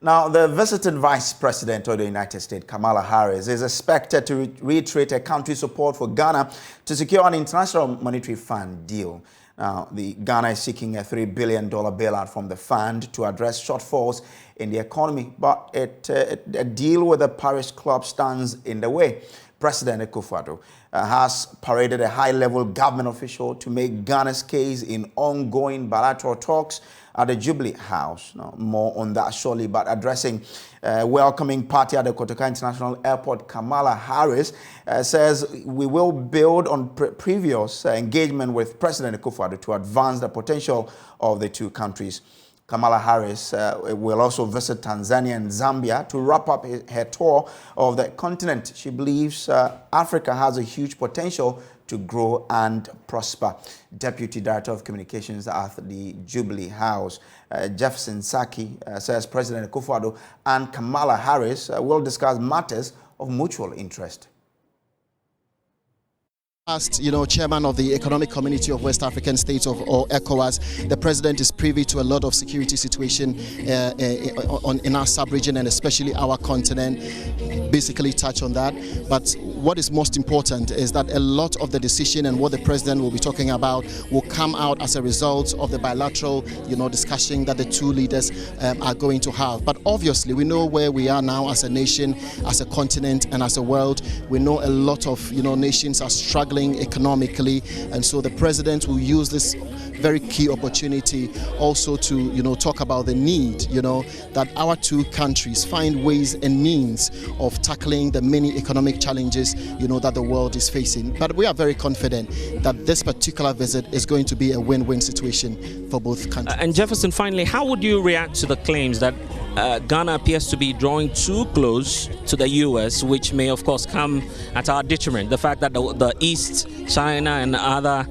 Now, the visiting Vice President of the United States, Kamala Harris, is expected to reiterate her country's support for Ghana to secure an International Monetary Fund deal. Now, Ghana is seeking a $3 billion bailout from the fund to address shortfalls in the economy, but a deal with the Paris Club stands in the way. President Kojo has paraded a high-level government official to make Ghana's case in ongoing bilateral talks at the Jubilee House. Now, more on that shortly, but addressing welcoming party at the Kotoka International Airport, Kamala Harris says we will build on previous engagement with President Kojo to advance the potential of the two countries. Kamala Harris will also visit Tanzania and Zambia to wrap up her tour of the continent. She believes Africa has a huge potential to grow and prosper. Deputy Director of Communications at the Jubilee House, Jefferson Saki, says President Kojo and Kamala Harris will discuss matters of mutual interest. Chairman of the Economic Community of West African States or ECOWAS, the president is privy to a lot of security situation in our sub-region and especially our continent. Basically touch on that. But what is most important is that a lot of the decision and what the president will be talking about will come out as a result of the bilateral, discussion that the two leaders are going to have. But obviously, we know where we are now as a nation, as a continent, and as a world. We know a lot of nations are struggling economically, and so the president will use this very key opportunity also to talk about the need that our two countries find ways and means of tackling the many economic challenges that the world is facing. But we are very confident that this particular visit is going to be a win-win situation for both countries. And Jefferson, finally, how would you react to the claims that Ghana appears to be drawing too close to the U.S., which may, of course, come at our detriment? The fact that the East, China, and other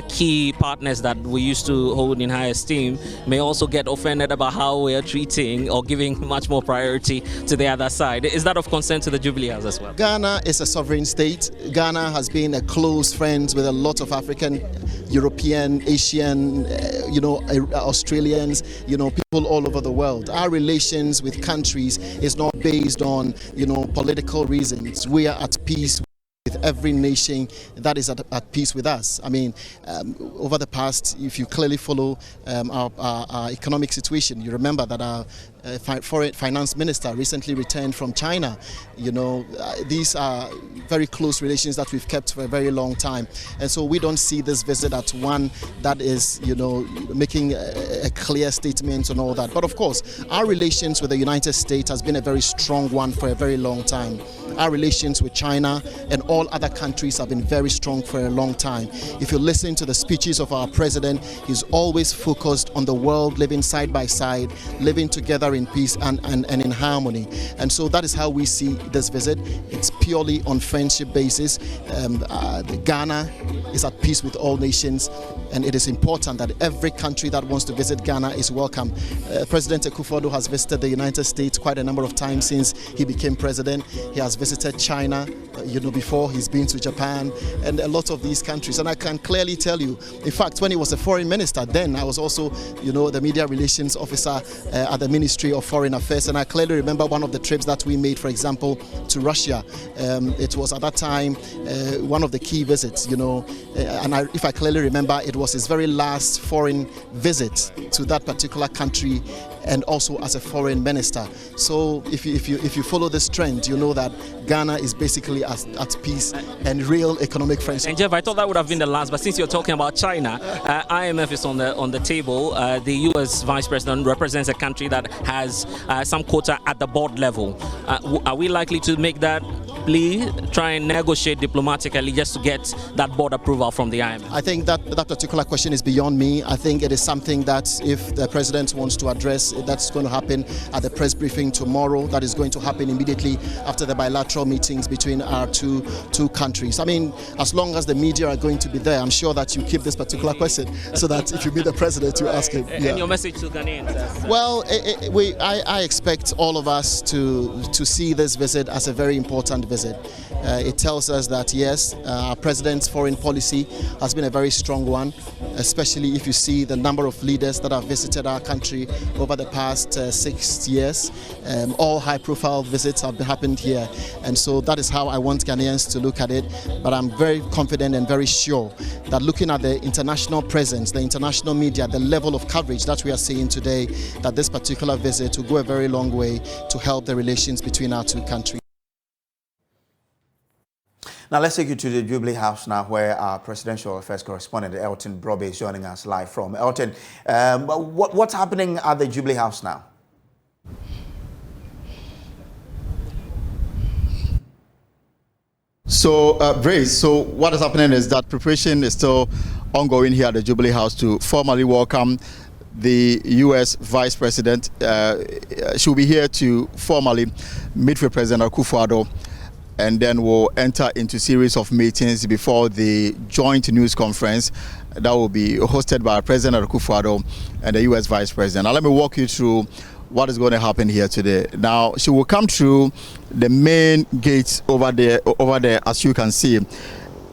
key partners that we used to hold in high esteem may also get offended about how we are treating or giving much more priority to the other side. Is that of concern to the Jubilee House as well? Ghana is a sovereign state. Ghana has been a close friend with a lot of African, European, Asian, Australians, people all over the world. Our relations with countries is not based on, political reasons. We are at peace with every nation that is at peace with us. I mean, over the past, if you clearly follow our economic situation, you remember that our foreign finance minister recently returned from China. These are very close relations that we've kept for a very long time, and so we don't see this visit as one that is making a clear statement and all that. But of course, our relations with the United States has been a very strong one for a very long time. Our relations with China and all other countries have been very strong for a long time. If you listen to the speeches of our president, he's always focused on the world living side by side, living together in peace and in harmony. And so that is how we see this visit. It's purely on friendship basis. Ghana is at peace with all nations, and it is important that every country that wants to visit Ghana is welcome. President Kojo has visited the United States quite a number of times since he became president. He has visited China, before. He's been to Japan and a lot of these countries. And I can clearly tell you, in fact, when he was a foreign minister, then I was also, the media relations officer at the Ministry of Foreign Affairs. And I clearly remember one of the trips that we made, for example, to Russia. It was at that time one of the key visits, and if I clearly remember, it was his very last foreign visit to that particular country, and also as a foreign minister. So if you follow this trend, you know that Ghana is basically at peace and real economic friendship. And Jeff, I thought that would have been the last, but since you're talking about China, IMF is on the table. The U.S. Vice President represents a country that has some quota at the board level. Are we likely to make that plea, try and negotiate diplomatically just to get that board approval from the IMF? I think that particular question is beyond me. I think it is something that if the president wants to address, that's going to happen at the press briefing tomorrow. That is going to happen immediately after the bilateral meetings between our two countries. I mean, as long as the media are going to be there, I'm sure that you keep this particular question so that if you meet the president, you ask him. Yeah. And your message to Ghanaians? Well, I expect all of us to see this visit as a very important visit. visit. It tells us that yes, our president's foreign policy has been a very strong one, especially if you see the number of leaders that have visited our country over the past 6 years. All high-profile visits have happened here, and so that is how I want Ghanaians to look at it. But I'm very confident and very sure that looking at the international presence, the international media, the level of coverage that we are seeing today, that this particular visit will go a very long way to help the relations between our two countries. Now let's take you to the Jubilee House now, where our presidential affairs correspondent Elton Brobe is joining us live from. Elton, what's happening at the Jubilee House now? So, Brace, so what is happening is that preparation is still ongoing here at the Jubilee House to formally welcome the U.S. Vice President. She'll be here to formally meet with President Akufo-Addo, and then we'll enter into a series of meetings before the joint news conference that will be hosted by President Akufo-Addo and the U.S. Vice President. Now, let me walk you through what is going to happen here today. Now, she will come through the main gates over there, as you can see.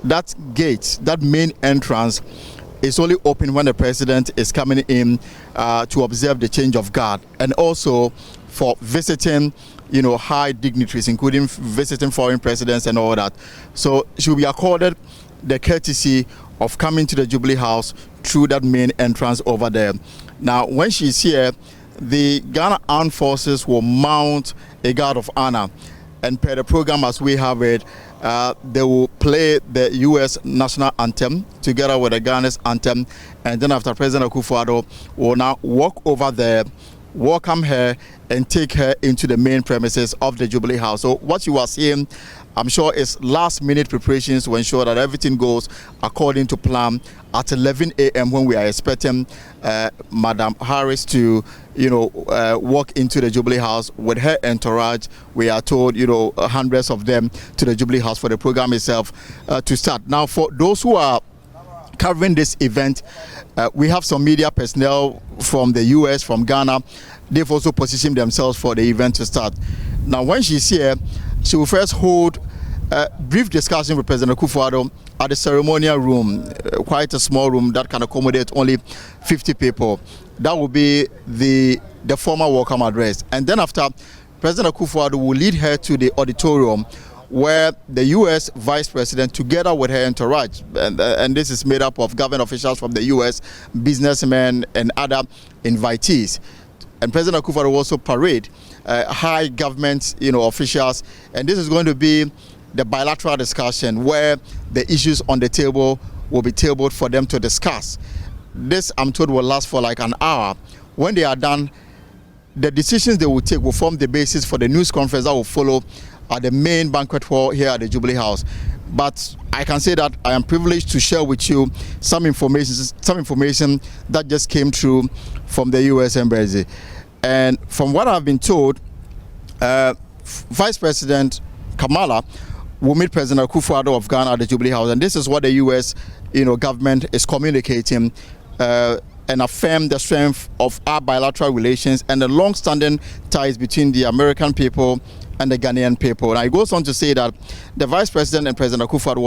That gate, that main entrance, is only open when the president is coming in to observe the change of guard, and also for visiting, you know, high dignitaries, including visiting foreign presidents and all that. So she will be accorded the courtesy of coming to the Jubilee House through that main entrance over there. Now, when she's here, the Ghana Armed Forces will mount a guard of honor, and per the program as we have it, they will play the U.S. national anthem together with the Ghana's anthem, and then after President Akufo-Addo will now walk over there, welcome her, and take her into the main premises of the Jubilee House. So what you are seeing, I'm sure, is last-minute preparations to ensure that everything goes according to plan at 11 a.m. when we are expecting Madam Harris to, you know, walk into the Jubilee House with her entourage. We are told, you know, hundreds of them to the Jubilee House for the program itself to start. Now, for those who are covering this event, we have some media personnel from the U.S., from Ghana. They've also positioned themselves for the event to start. Now, when she's here, she will first hold a brief discussion with President Akufo-Addo at the ceremonial room, quite a small room that can accommodate only 50 people. That will be the formal welcome address. And then after, President Akufo-Addo will lead her to the auditorium where the U.S. Vice President, together with her entourage, and this is made up of government officials from the U.S., businessmen, and other invitees. And President Akufo-Addo will also parade high government, you know, officials, and this is going to be the bilateral discussion where the issues on the table will be tabled for them to discuss. This, I'm told, will last for like an hour. When they are done, the decisions they will take will form the basis for the news conference that will follow at the main banquet hall here at the Jubilee House. But I can say that I am privileged to share with you some information that just came through from the U.S. Embassy. And from what I've been told, Vice President Kamala will meet President Akufo-Addo of Ghana at the Jubilee House, and this is what the U.S. government is communicating, and affirm the strength of our bilateral relations and the long-standing ties between the American people and the Ghanaian people. Now, it goes on to say that the Vice President and President Akufo-Addo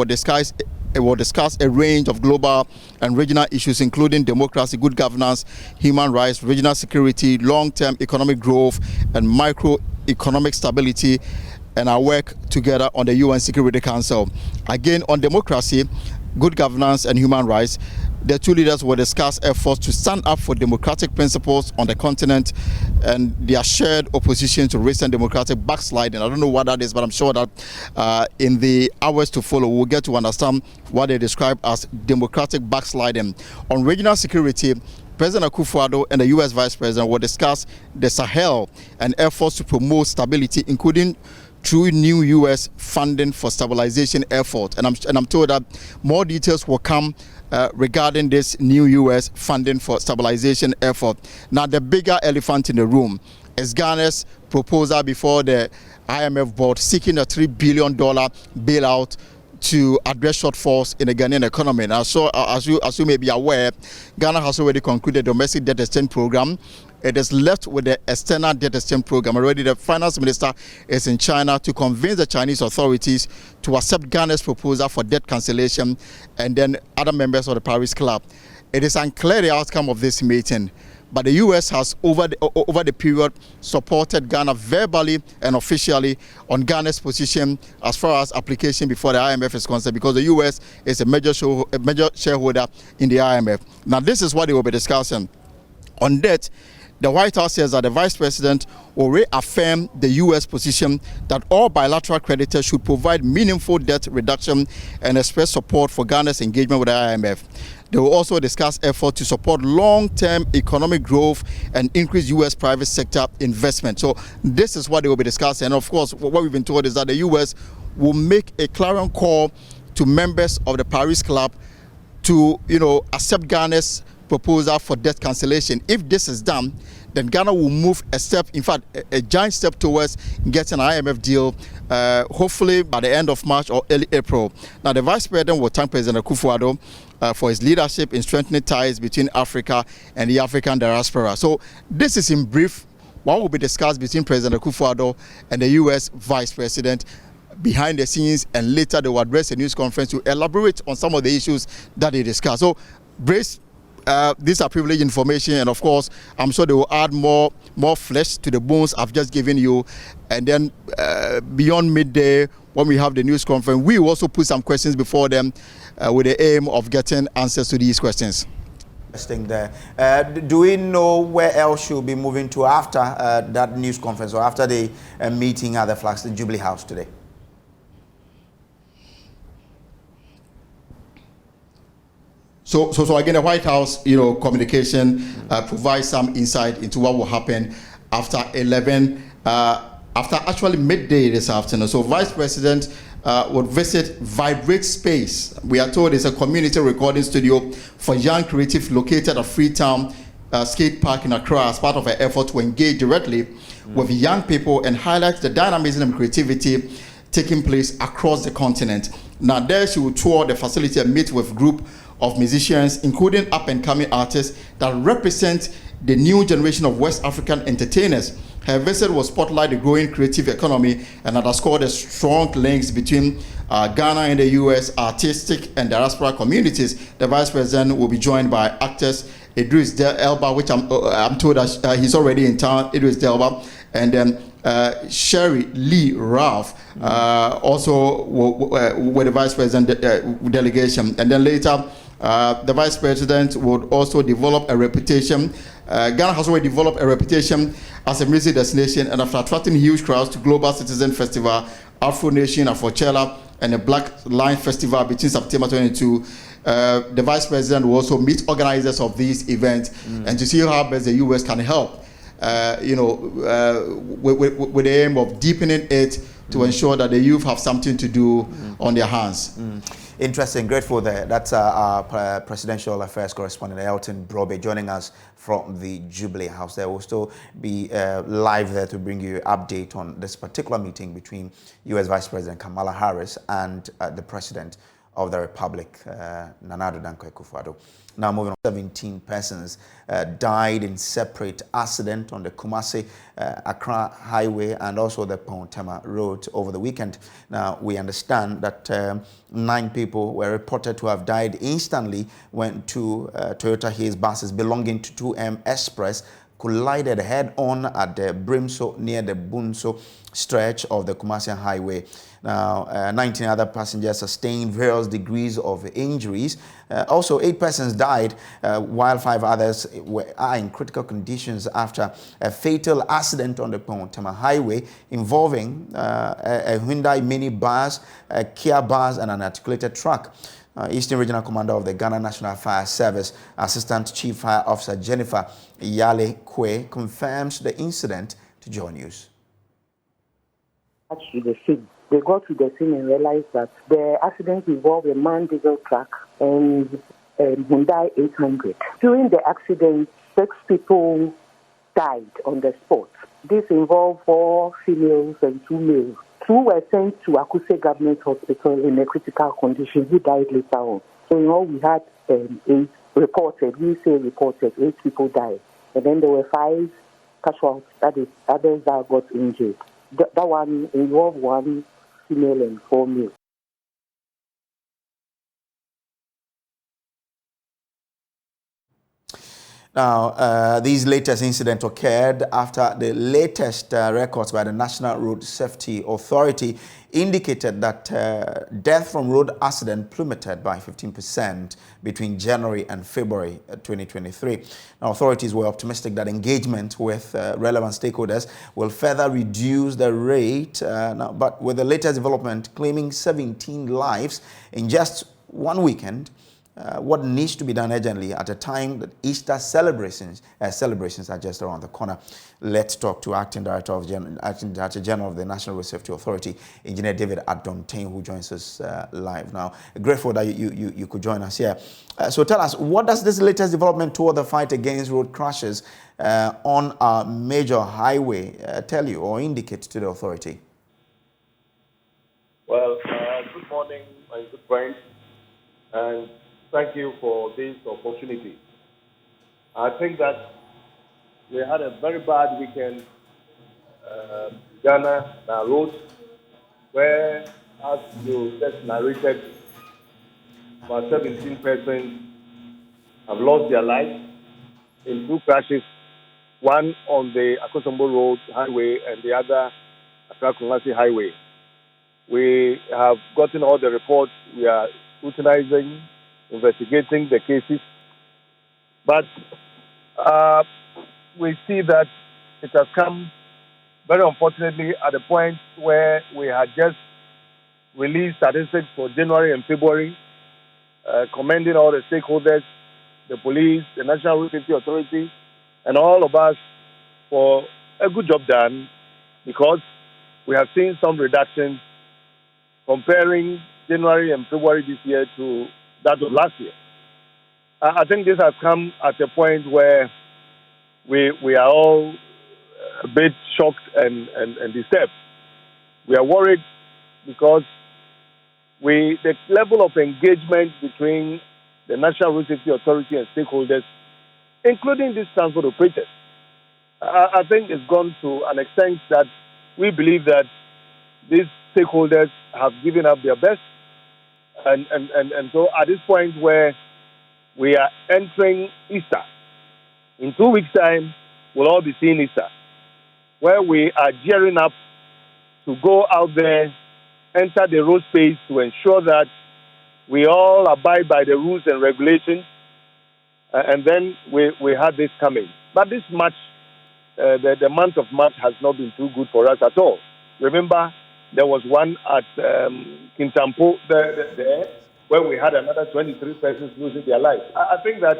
will discuss a range of global and regional issues, including democracy, good governance, human rights, regional security, long-term economic growth, and microeconomic stability, and our work together on the UN Security Council. Again, on democracy, good governance, and human rights, the two leaders will discuss efforts to stand up for democratic principles on the continent and their shared opposition to recent democratic backsliding. I don't know what that is, but I'm sure that in the hours to follow, we'll get to understand what they describe as democratic backsliding. On regional security, President Akufo-Addo and the U.S. Vice President will discuss the Sahel and efforts to promote stability, including through new U.S. funding for stabilization efforts. And I'm told that more details will come regarding this new U.S. funding for stabilization effort. Now, the bigger elephant in the room is Ghana's proposal before the IMF board seeking a $3 billion bailout to address shortfalls in the Ghanaian economy. Now, so as you may be aware, Ghana has already concluded a domestic debt exchange program, it is left with the external debt exchange program. Already the finance minister is in China to convince the Chinese authorities to accept Ghana's proposal for debt cancellation and then other members of the Paris Club. It is unclear the outcome of this meeting, but the U.S. has over the period supported Ghana verbally and officially on Ghana's position as far as application before the IMF is concerned, because the U.S. is a major shareholder in the IMF. Now, this is what they will be discussing. On debt, the White House says that the Vice President will reaffirm the U.S. position that all bilateral creditors should provide meaningful debt reduction and express support for Ghana's engagement with the IMF. They will also discuss efforts to support long-term economic growth and increase U.S. private sector investment. So this is what they will be discussing. And of course, what we've been told is that the U.S. will make a clarion call to members of the Paris Club to, accept Ghana's proposal for debt cancellation. If this is done, then Ghana will move a step, in fact, a giant step towards getting an IMF deal, hopefully by the end of March or early April. Now, the Vice President will thank President Akufo-Addo for his leadership in strengthening ties between Africa and the African diaspora. So this is in brief what will be discussed between President Akufo-Addo and the U.S. Vice President behind the scenes, and later they will address a news conference to elaborate on some of the issues that they discuss. So, Brace, these are privileged information, and of course, I'm sure they will add more flesh to the bones I've just given you. And then beyond midday, when we have the news conference, we will also put some questions before them with the aim of getting answers to these questions. Interesting there. Do we know where else you'll be moving to after that news conference or after the meeting at the Jubilee House today? So again, the White House, communication provides some insight into what will happen after after actually midday this afternoon. So Vice President would visit Vibrate Space. We are told it's a community recording studio for young creatives located at Freetown Skate Park in Accra as part of an effort to engage directly with young people and highlight the dynamism and creativity taking place across the continent. Now there she will tour the facility and meet with a group of musicians, including up-and-coming artists that represent the new generation of West African entertainers. Her visit will spotlight the growing creative economy and underscore the strong links between Ghana and the U.S. artistic and diaspora communities. The Vice President will be joined by actors Idris Elba, which I'm told that he's already in town, Idris Elba, and then Sherry Lee Ralph, also with the Vice President delegation. And then later, the Vice President would also develop a reputation. Ghana has already developed a reputation as a music destination, and after attracting huge crowds to Global Citizen Festival, Afro Nation, Afrochella, and the Black Line Festival between September 22, the Vice President will also meet organizers of these events and to see how best the U.S. can help, with the aim of deepening it to ensure that the youth have something to do on their hands. Interesting, grateful there. That's our Presidential Affairs correspondent, Elton Brobe, joining us from the Jubilee House. There will still be live there to bring you an update on this particular meeting between U.S. Vice President Kamala Harris and the President of the Republic, Nana Addo Dankwa Akufo-Addo. Now moving on, 17 persons died in separate accident on the Kumasi-Accra Highway and also the Pontema Road over the weekend. Now we understand that 9 people were reported to have died instantly when 2 Toyota Hiace buses belonging to 2M Express collided head-on at the Brimso near the Bunso stretch of the Kumasi Highway. Now, 19 other passengers sustained various degrees of injuries. Also, 8 persons died, while 5 others are in critical conditions after a fatal accident on the Pontema Highway involving a Hyundai minibus, a Kia bus, and an articulated truck. Eastern Regional Commander of the Ghana National Fire Service, Assistant Chief Fire Officer Jennifer Yale Kwe, confirms the incident to JoyNews. They got to the scene and realized that the accident involved a manned diesel truck and Hyundai 800. During the accident, 6 people died on the spot. This involved 4 females and 2 males. 2 were sent to Akuse Government Hospital in a critical condition, who died later on. So in all, we had 8 reported. We say reported, 8 people died. And then there were 5 casualties, that is, others that got injured. That one involved 1 female and 4 male. Now, these latest incidents occurred after the latest records by the National Road Safety Authority indicated that death from road accident plummeted by 15% between January and February 2023. Now, authorities were optimistic that engagement with relevant stakeholders will further reduce the rate, but with the latest development claiming 17 lives in just one weekend, what needs to be done urgently at a time that Easter celebrations are just around the corner. Let's talk to Acting Director General of the National Road Safety Authority, Engineer David Adontain, who joins us live now. Grateful that you could join us here. So tell us, what does this latest development toward the fight against road crashes on a major highway tell you or indicate to the authority? Well, good morning, my good friends, and thank you for this opportunity. I think that we had a very bad weekend in Ghana, our roads, where, as you just narrated, about 17 persons have lost their lives in 2 crashes, one on the Akosombo Road Highway and the other Accra Kumasi Highway. We have gotten all the reports. We are scrutinizing, investigating the cases, but we see that it has come very unfortunately at the point where we had just released statistics for January and February, commending all the stakeholders, the police, the National Road Safety Authority, and all of us for a good job done, because we have seen some reductions comparing January and February this year to that of last year. I think this has come at a point where we are all a bit shocked and disturbed. We are worried because the level of engagement between the National Road Safety Authority and stakeholders, including these transport operators, I think it's gone to an extent that we believe that these stakeholders have given up their best. And so at this point where we are entering Easter, in 2 weeks' time, we'll all be seeing Easter, where we are gearing up to go out there, enter the road space to ensure that we all abide by the rules and regulations, and then we have this coming. But this March, the month of March has not been too good for us at all. Remember, there was one at Kintampo there, where we had another 23 persons losing their lives. I think that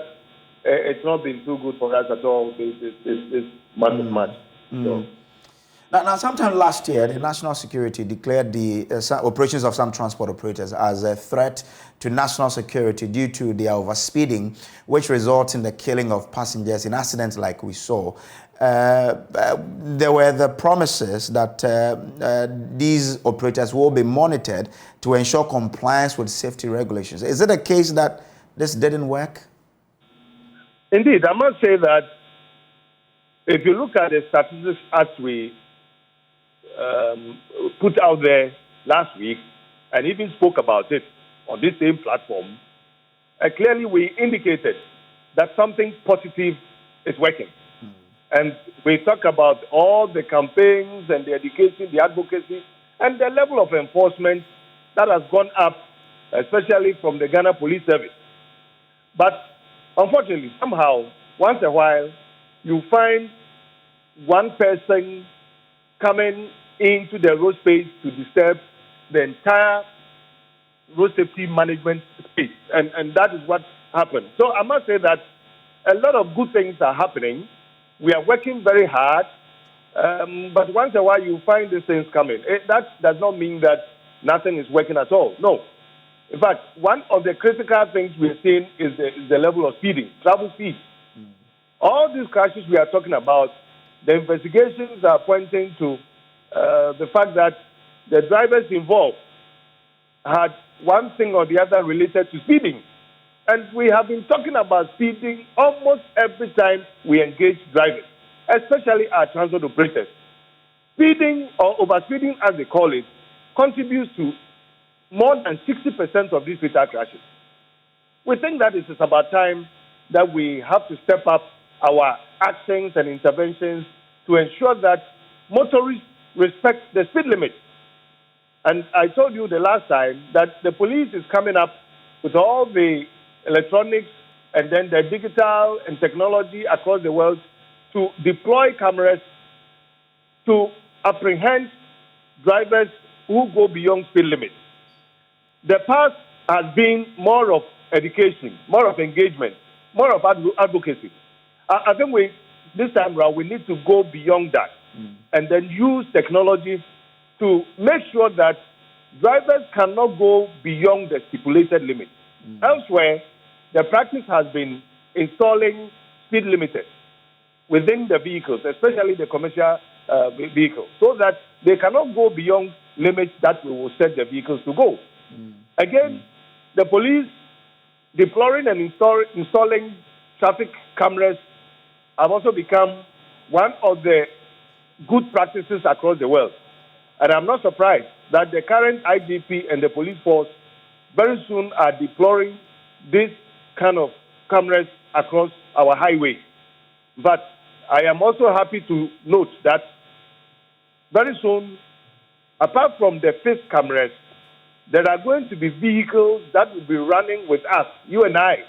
it's not been too good for us at all this month of March. So. Now, sometime last year, the national security declared the operations of some transport operators as a threat to national security due to their overspeeding, which results in the killing of passengers in accidents like we saw. There were the promises that these operators will be monitored to ensure compliance with safety regulations. Is it a case that this didn't work? Indeed, I must say that if you look at the statistics as we put out there last week and even spoke about it on this same platform, clearly we indicated that something positive is working. And we talk about all the campaigns and the education, the advocacy, and the level of enforcement that has gone up, especially from the Ghana Police Service. But unfortunately, somehow, once in a while, you find one person coming into the road space to disturb the entire road safety management space. And that is what happened. So I must say that a lot of good things are happening. We are working very hard, but once in a while you find these things coming. That does not mean that nothing is working at all. No. In fact, one of the critical things we're seeing is the level of speeding, travel speed. All these crashes we are talking about, the investigations are pointing to the fact that the drivers involved had one thing or the other related to speeding. And we have been talking about speeding almost every time we engage drivers, especially our transport operators. Speeding or overspeeding, as they call it, contributes to more than 60% of these fatal crashes. We think that it is about time that we have to step up our actions and interventions to ensure that motorists respect the speed limit. And I told you the last time that the police is coming up with all the electronics and then the digital and technology across the world to deploy cameras to apprehend drivers who go beyond speed limits. The past has been more of education, more of engagement, more of advocacy. I think this time around we need to go beyond that and then use technology to make sure that drivers cannot go beyond the stipulated limit. Elsewhere, the practice has been installing speed limiters within the vehicles, especially the commercial vehicles, so that they cannot go beyond limits that we will set the vehicles to go. Again, the police deploying and installing traffic cameras have also become one of the good practices across the world. And I'm not surprised that the current IGP and the police force very soon are deploying this kind of cameras across our highways. But I am also happy to note that very soon, apart from the fixed cameras, there are going to be vehicles that will be running with us, you and I,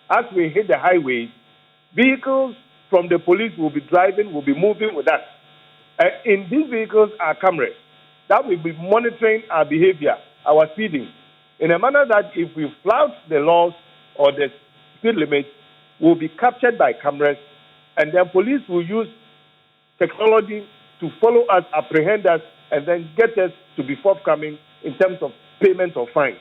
as we hit the highways. Vehicles from the police will be driving, will be moving with us. In these vehicles are cameras that will be monitoring our behavior, our speeding, in a manner that if we flout the laws or the speed limits, will be captured by cameras, and then police will use technology to follow us, apprehend us, and then get us to be forthcoming in terms of payment of fines.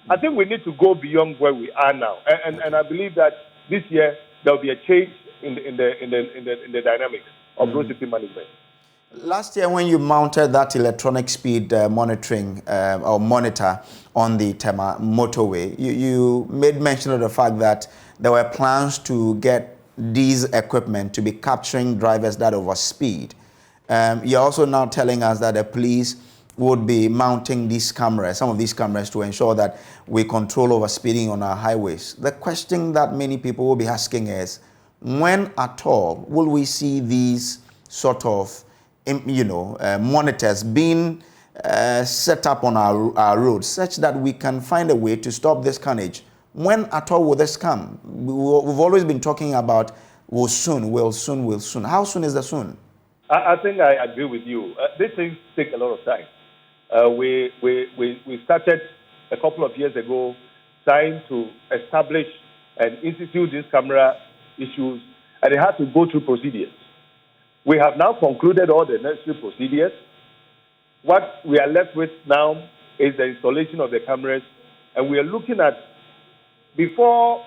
I think we need to go beyond where we are now, and I believe that this year there will be a change in the dynamics of road safety management. Last year, when you mounted that electronic speed monitoring or monitor on the Tema motorway, you made mention of the fact that there were plans to get these equipment to be capturing drivers that overspeed. You're also now telling us that the police would be mounting these cameras, some of these cameras, to ensure that we control overspeeding on our highways. The question that many people will be asking is, when at all will we see these sort of monitors being set up on our roads such that we can find a way to stop this carnage? When at all will this come? We've always been talking about will soon. How soon is the soon? I think I agree with you. These things take a lot of time. We started a couple of years ago trying to establish and institute these camera issues, and it had to go through procedures. We have now concluded all the necessary procedures. What we are left with now is the installation of the cameras, and we are looking at, before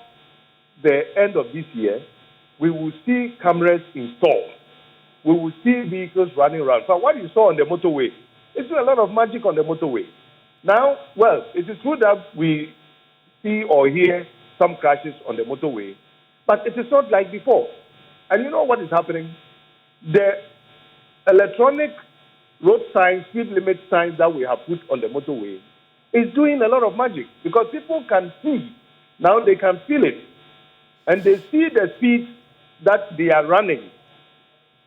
the end of this year, we will see cameras installed. We will see vehicles running around. So what you saw on the motorway, it's a lot of magic on the motorway. Now, well, it is true that we see or hear some crashes on the motorway, but it is not like before. And you know what is happening? The electronic road signs, speed limit signs that we have put on the motorway is doing a lot of magic, because people can see. Now they can feel it. And they see the speed that they are running.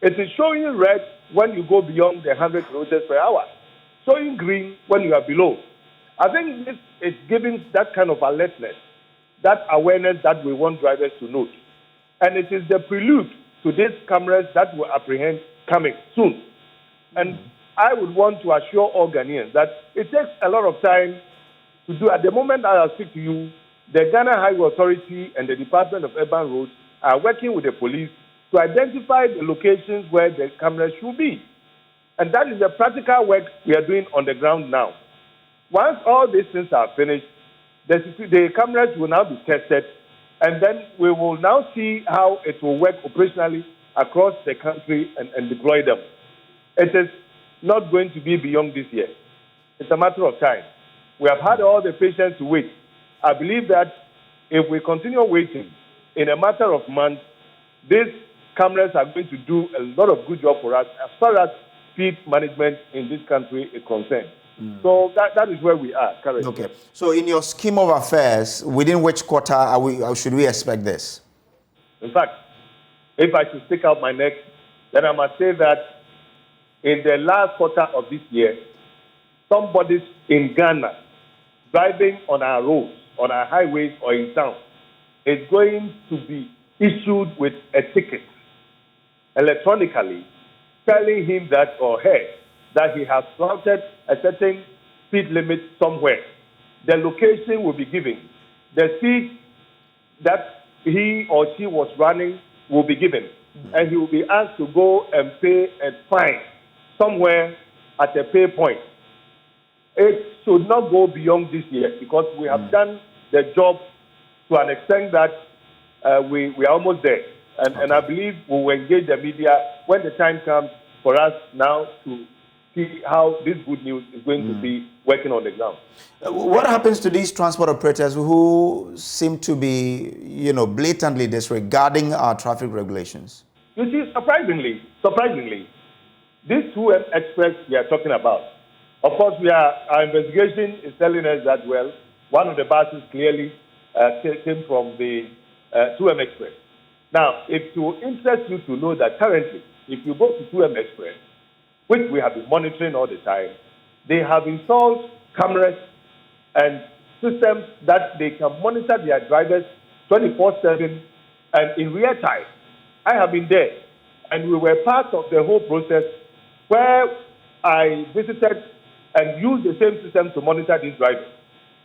It is showing red when you go beyond the 100 kilometers per hour, showing green when you are below. I think this is giving that kind of alertness, that awareness that we want drivers to note. And it is the prelude to these cameras that will apprehend coming soon. And I would want to assure all Ghanaians that it takes a lot of time to do. At the moment I speak to you, the Ghana Highway Authority and the Department of Urban Roads are working with the police to identify the locations where the cameras should be. And that is the practical work we are doing on the ground now. Once all these things are finished, the cameras will now be tested, and then we will now see how it will work operationally across the country and deploy them. It is not going to be beyond this year. It's a matter of time. We have had all the patience to wait. I believe that if we continue waiting, in a matter of months, these cameras are going to do a lot of good job for us as far as speed management in this country is concerned. So that is where we are currently. Okay. So in your scheme of affairs, within which quarter should we expect this? In fact, if I should stick out my neck, then I must say that in the last quarter of this year, somebody in Ghana driving on our roads, on our highways or in town is going to be issued with a ticket electronically telling him that or her that he has flouted a certain speed limit somewhere. The location will be given. The speed that he or she was running will be given. And he will be asked to go and pay a fine somewhere at a pay point. It should not go beyond this year because we have done the job to an extent that we are almost there. And I believe we will engage the media when the time comes for us now to see how this good news is going to be working on the ground. What happens to these transport operators who seem to be, blatantly disregarding our traffic regulations? You see, surprisingly, these 2M express we are talking about, of course, our investigation is telling us that, well, one of the buses clearly came from the 2M Express. Now, it will interest you to know that currently, if you go to 2M Express, which we have been monitoring all the time, they have installed cameras and systems that they can monitor their drivers 24/7 and in real time. I have been there, and we were part of the whole process where I visited and used the same system to monitor these drivers.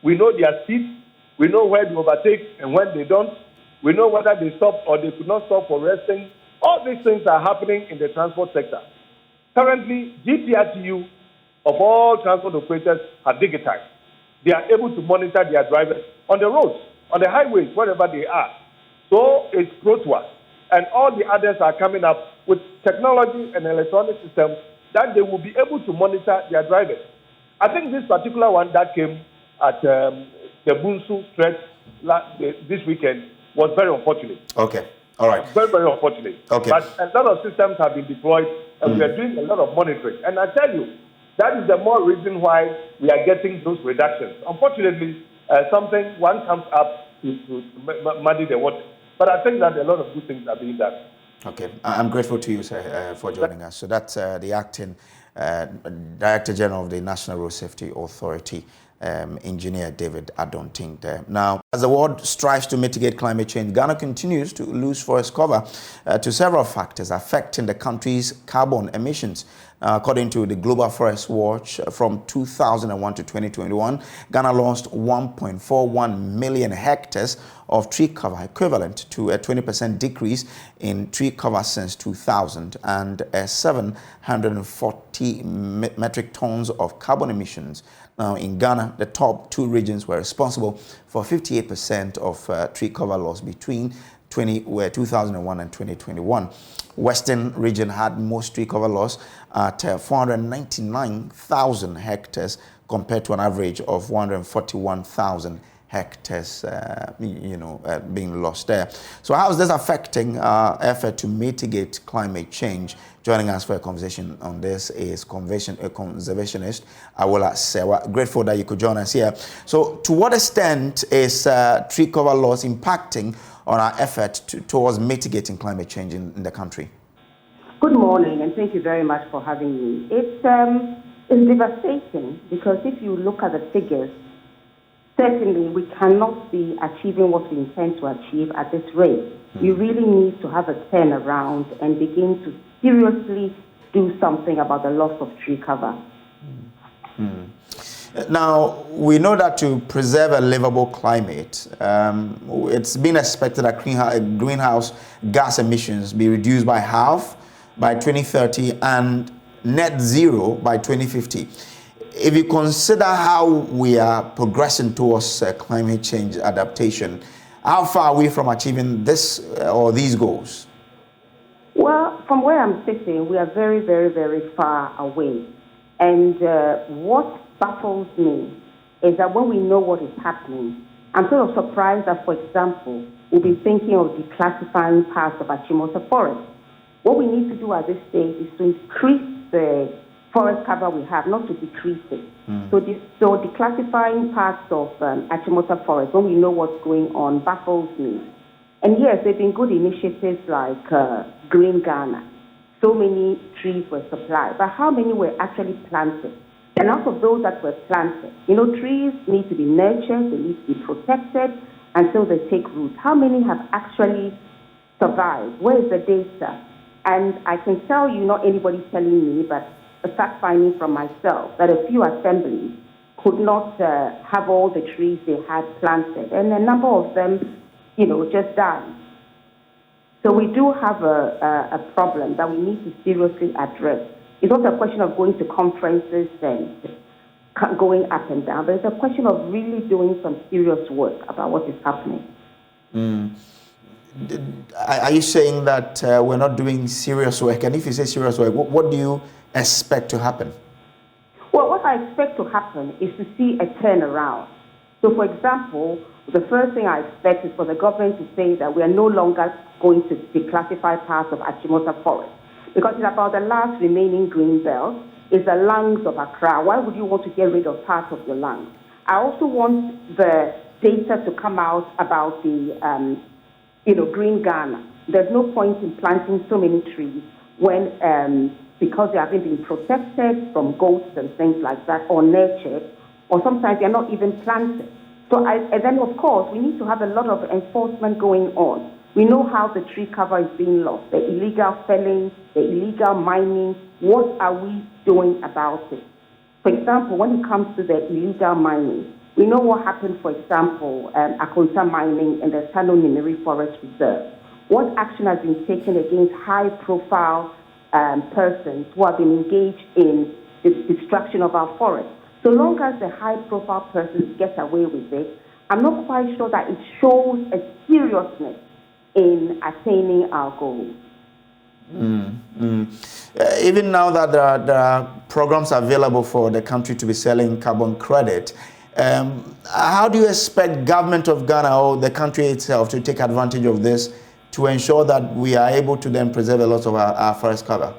We know their speed, we know where they overtake and when they don't, we know whether they stop or they could not stop for resting. All these things are happening in the transport sector. Currently, GPRTU of all transport operators are digitized. They are able to monitor their drivers on the roads, on the highways, wherever they are. So it's pro to us. And all the others are coming up with technology and electronic systems that they will be able to monitor their drivers. I think this particular one that came at the Bunsu stretch this weekend was very unfortunate. Okay. All right. Very, very unfortunate. Okay. But a lot of systems have been deployed, and we are doing a lot of monitoring. And I tell you, that is the more reason why we are getting those reductions. Unfortunately, one comes up to muddy the water. But I think that a lot of good things are being done. Okay. I'm grateful to you, sir, for joining us. So that's the acting Director General of the National Road Safety Authority, Engineer David Adonting there. Now, as the world strives to mitigate climate change, Ghana continues to lose forest cover to several factors affecting the country's carbon emissions. According to the Global Forest Watch, from 2001 to 2021, Ghana lost 1.41 million hectares of tree cover, equivalent to a 20% decrease in tree cover since 2000 and 740 metric tons of carbon emissions. Now, in Ghana, the top two regions were responsible for 58% of tree cover loss between 2001 and 2021. Western region had most tree cover loss at 499,000 hectares compared to an average of 141,000 hectares being lost there. So how is this affecting our effort to mitigate climate change? Joining us for a conversation on this is conservationist Awola Sewa. Grateful that you could join us here. So to what extent is tree cover loss impacting on our effort towards mitigating climate change in the country? Good morning, and thank you very much for having me. It's devastating because if you look at the figures, certainly we cannot be achieving what we intend to achieve at this rate. You really need to have a turnaround and begin to seriously do something about the loss of tree cover. Now, we know that to preserve a livable climate, it's been expected that greenhouse gas emissions be reduced by half by 2030 and net zero by 2050. If you consider how we are progressing towards climate change adaptation, how far are we from achieving this or these goals? Well, from where I'm sitting, we are very, very, very far away. And what baffles me is that when we know what is happening, I'm sort of surprised that, for example, we'll be thinking of declassifying parts of Achimota Forest. What we need to do at this stage is to increase the forest cover we have, not to decrease it. So declassifying parts of Achimota Forest, when we know what's going on, baffles me. And yes, there have been good initiatives like Green Ghana. So many trees were supplied, but how many were actually planted? And out of those that were planted, trees need to be nurtured, they need to be protected until they take root. How many have actually survived? Where is the data? And I can tell you, not anybody telling me, but a fact finding from myself, that a few assemblies could not have all the trees they had planted. And a number of them, just died. So we do have a problem that we need to seriously address. It's not a question of going to conferences and going up and down, but it's a question of really doing some serious work about what is happening. Are you saying that we're not doing serious work? And if you say serious work, what do you expect to happen? Well, what I expect to happen is to see a turnaround. So, for example, the first thing I expect is for the government to say that we are no longer going to declassify parts of Achimota Forest, because it's about the last remaining green belt. It's the lungs of Accra. Why would you want to get rid of parts of your lungs? I also want the data to come out about the, Green Ghana. There's no point in planting so many trees when, because they haven't been protected from goats and things like that, or nurtured, or sometimes they're not even planted. So, and then of course, we need to have a lot of enforcement going on. We know how the tree cover is being lost, the illegal felling, the illegal mining. What are we doing about it? For example, when it comes to the illegal mining, we know what happened, for example, Akonta mining in the Tano Nimiri Forest Reserve. What action has been taken against high-profile persons who have been engaged in the destruction of our forests? So long as the high-profile persons get away with it, I'm not quite sure that it shows a seriousness in attaining our goals. Even now that there are programs available for the country to be selling carbon credit, how do you expect government of Ghana or the country itself to take advantage of this to ensure that we are able to then preserve a lot of our forest cover?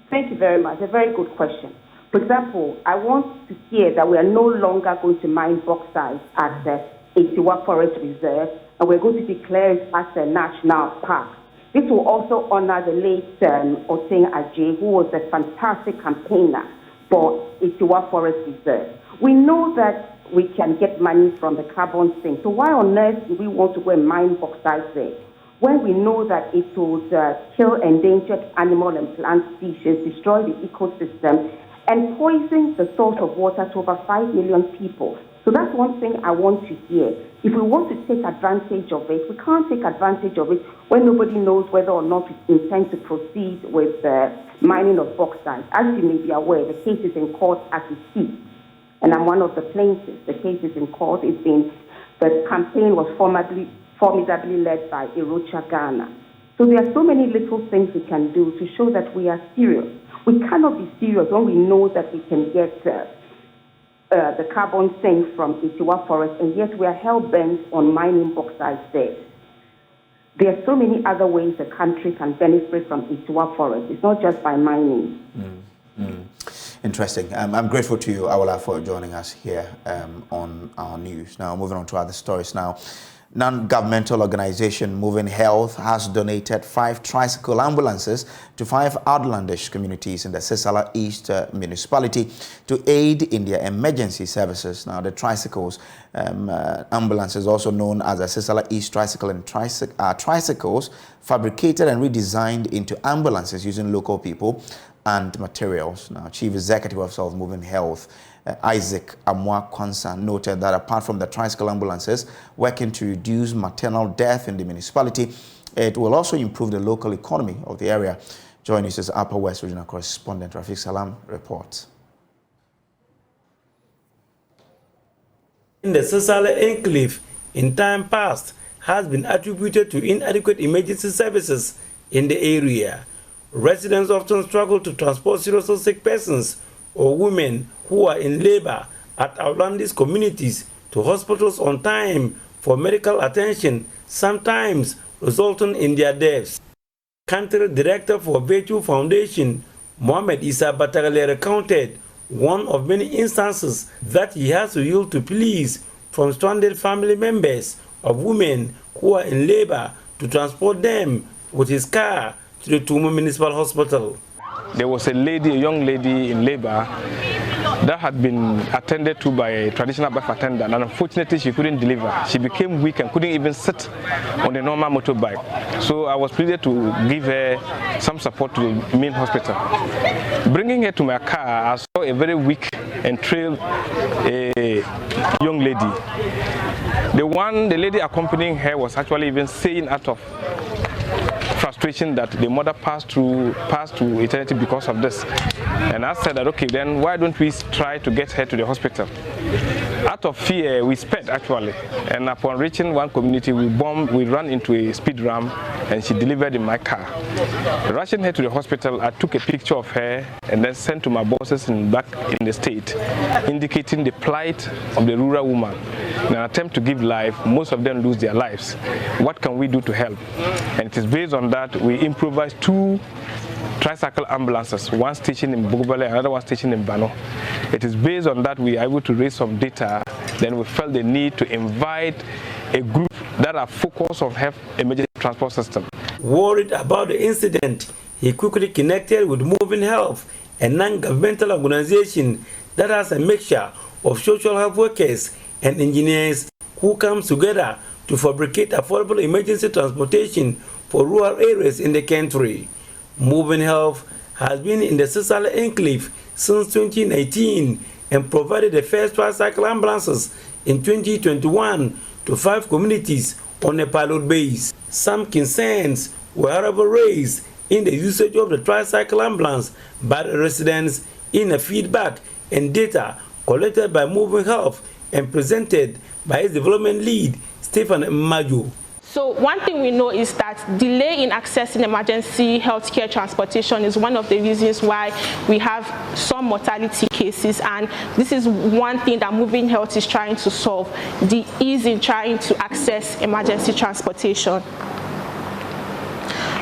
Thank you very much. A very good question. For example, I want to hear that we are no longer going to mine bauxite at the Etiwa Forest Reserve, and we're going to declare it as a national park. This will also honor the late Oteng Ajay, who was a fantastic campaigner for Etiwa Forest Reserve. We know that we can get money from the carbon sink, so why on earth do we want to go and mine bauxite there, when we know that it would kill endangered animal and plant species, destroy the ecosystem, and poison the source of water to over 5 million people? So that's one thing I want to hear. If we want to take advantage of it, we can't take advantage of it when nobody knows whether or not we intend to proceed with the mining of bauxite. As you may be aware, the case is in court as we speak, and I'm one of the plaintiffs. The case is in court. The campaign was formidably led by Erocha Ghana. So there are so many little things we can do to show that we are serious. We cannot be serious when we know that we can get the carbon sink from Etiwa Forest, and yet we are hell-bent on mining bauxite there. There are so many other ways the country can benefit from Etiwa Forest. It's not just by mining. Interesting. I'm grateful to you, Awala, for joining us here on our news. Now, moving on to other stories now. Non-governmental organization Moving Health has donated 5 tricycle ambulances to 5 outlandish communities in the Sisala East municipality to aid in their emergency services. Now, the tricycles, ambulances, also known as the Sisala East Tricycle and tricycles, fabricated and redesigned into ambulances using local people and materials. Now, Chief Executive Officer of Moving Health, Isaac Amwa Kwansa, noted that apart from the tricycle ambulances working to reduce maternal death in the municipality, it will also improve the local economy of the area. JoyNews' Upper West Regional Correspondent Rafiq Salam reports. In the Sisala enclave, in time past, has been attributed to inadequate emergency services in the area. Residents often struggle to transport seriously sick persons or women who are in labor at outlandish communities to hospitals on time for medical attention, sometimes resulting in their deaths. Country Director for Virtue Foundation, Mohamed Issa Batagale, recounted one of many instances that he has to yield to pleas from stranded family members of women who are in labor to transport them with his car to the Tumu Municipal Hospital. There was a young lady in labor that had been attended to by a traditional birth attendant, and unfortunately she couldn't deliver. She became weak and couldn't even sit on a normal motorbike. So I was pleased to give her some support to the main hospital. Bringing her to my car, I saw a very weak and frail young lady. The lady accompanying her was actually even saying out of frustration that the mother passed to eternity because of this. And I said that, okay, then why don't we try to get her to the hospital? Out of fear, we sped actually. And upon reaching one community, we ran into a speed ramp and she delivered in my car. Rushing her to the hospital, I took a picture of her and then sent to my bosses back in the state, indicating the plight of the rural woman. In an attempt to give life, most of them lose their lives. What can we do to help? And it is based on that we improvised 2 tricycle ambulances, one stationed in Bogobale, another one stationed in Bano. It is based on that we are able to raise some data. Then we felt the need to invite a group that are focused on health emergency transport system. Worried about the incident, he quickly connected with Moving Health, a non-governmental organization that has a mixture of social health workers and engineers who come together to fabricate affordable emergency transportation for rural areas in the country. Moving Health has been in the Sisal Enclave since 2019 and provided the first tricycle ambulances in 2021 to 5 communities on a pilot base. Some concerns were however raised in the usage of the tricycle ambulance by the residents in a feedback and data collected by Moving Health and presented by its development lead, Stephen Majo. So one thing we know is that delay in accessing emergency healthcare transportation is one of the reasons why we have some mortality cases, and this is one thing that Moving Health is trying to solve, the ease in trying to access emergency transportation.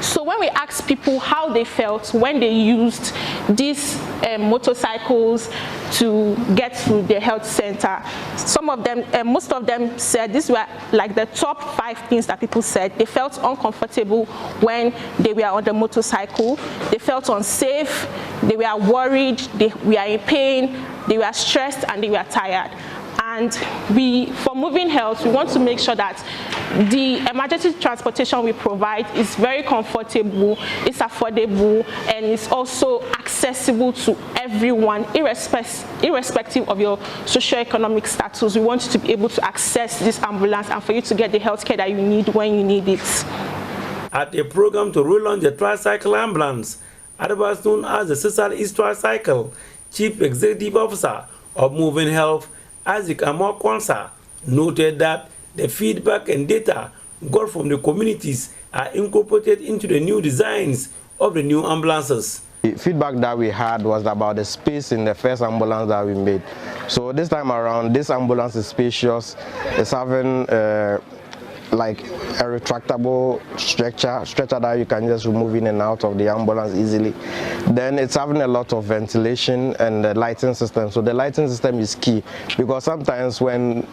So when we asked people how they felt when they used these motorcycles to get to the health center, some of them, most of them said these were like the top 5 things that people said. They felt uncomfortable when they were on the motorcycle. They felt unsafe. They were worried. They were in pain. They were stressed, and they were tired. And for Moving Health, we want to make sure that the emergency transportation we provide is very comfortable, it's affordable, and it's also accessible to everyone, irrespective of your socioeconomic status. We want you to be able to access this ambulance and for you to get the healthcare that you need when you need it. At a program to relaunch the tricycle ambulance, otherwise known as the Sisal East Tricycle, Chief Executive Officer of Moving Health, Isaac Amor Kwanzaa, noted that the feedback and data got from the communities are incorporated into the new designs of the new ambulances. The feedback that we had was about the space in the first ambulance that we made. So this time around, this ambulance is spacious. It's having like a retractable stretcher that you can just remove in and out of the ambulance easily. Then it's having a lot of ventilation and the lighting system. So the lighting system is key, because sometimes when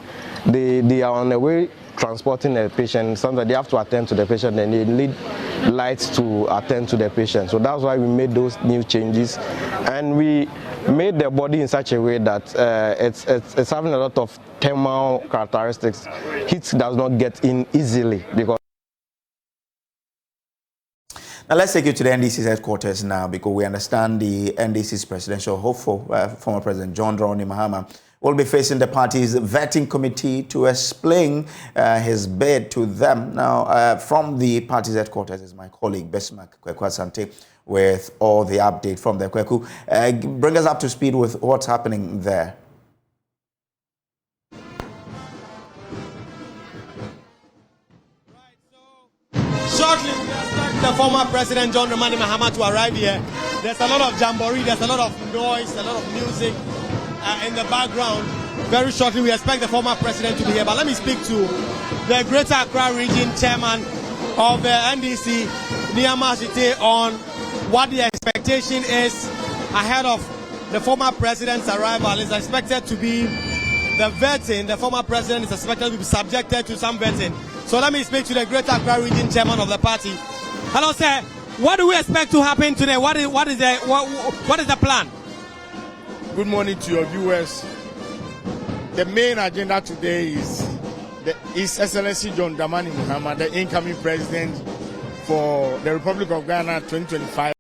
they are on the way transporting a patient, sometimes they have to attend to the patient and they need lights to attend to the patient. So that's why we made those new changes, and we made the body in such a way that it's having a lot of thermal characteristics. Heat does not get in easily because. Now let's take you to the NDC's headquarters now, because we understand the NDC's presidential hopeful, former President John Dramani Mahama, will be facing the party's vetting committee to explain his bid to them. Now, from the party's headquarters is my colleague Besmak Kwekwa-Sante with all the update from the Kweku. Bring us up to speed with what's happening there. Shortly, we expect the former President John Dramani Mahama to arrive here. There's a lot of jamboree, there's a lot of noise, a lot of music in the background. very shortly. We expect the former president to be here. But let me speak to the Greater Accra Region Chairman of the NDC, Niyama Ashite, on what the expectation is ahead of the former president's arrival. Is expected to be the vetting. The former president is expected to be subjected to some vetting. So let me speak to the Greater Accra Region Chairman of the party. Hello, sir. What do we expect to happen today? What is the plan? Good morning to your viewers. The main agenda today is His Excellency John Dramani Mahama, the incoming president for the Republic of Ghana 2025.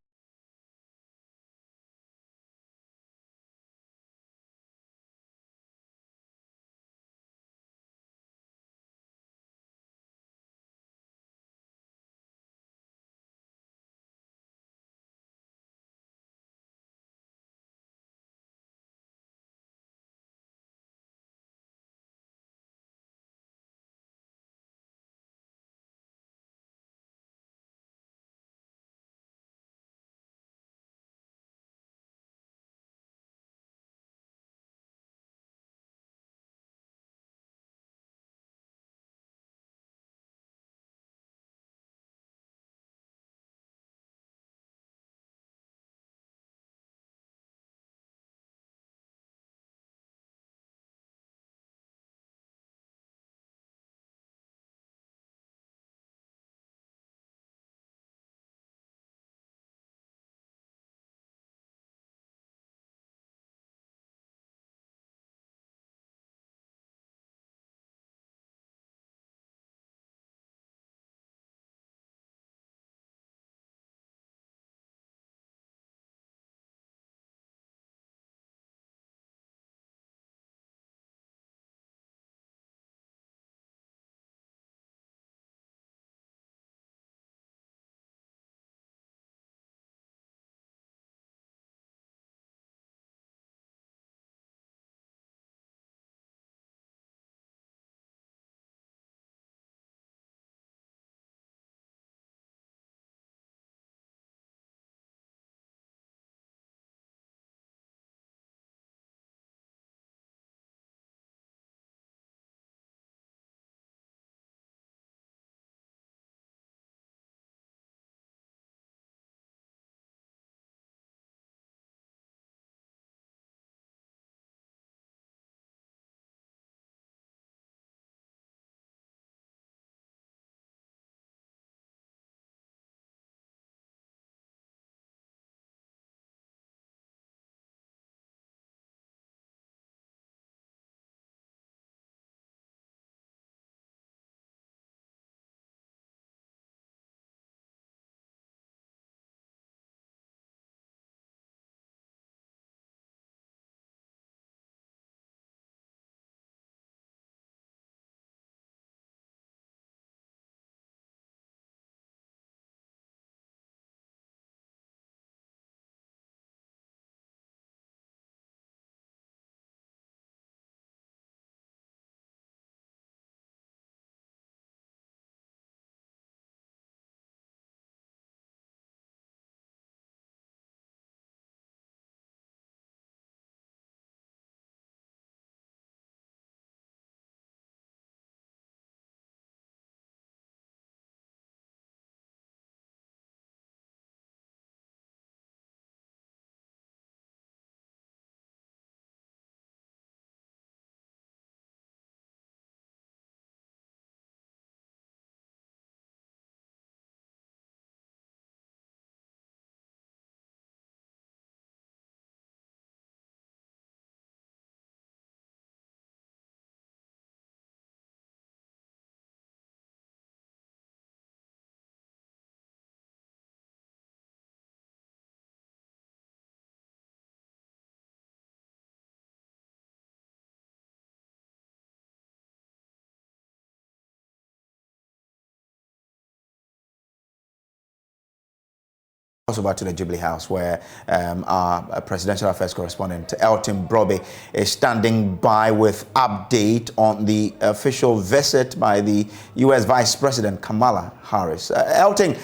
Also back to the Jubilee House, where our presidential affairs correspondent Elton Brobe is standing by with update on the official visit by the U.S. Vice President Kamala Harris. Elton,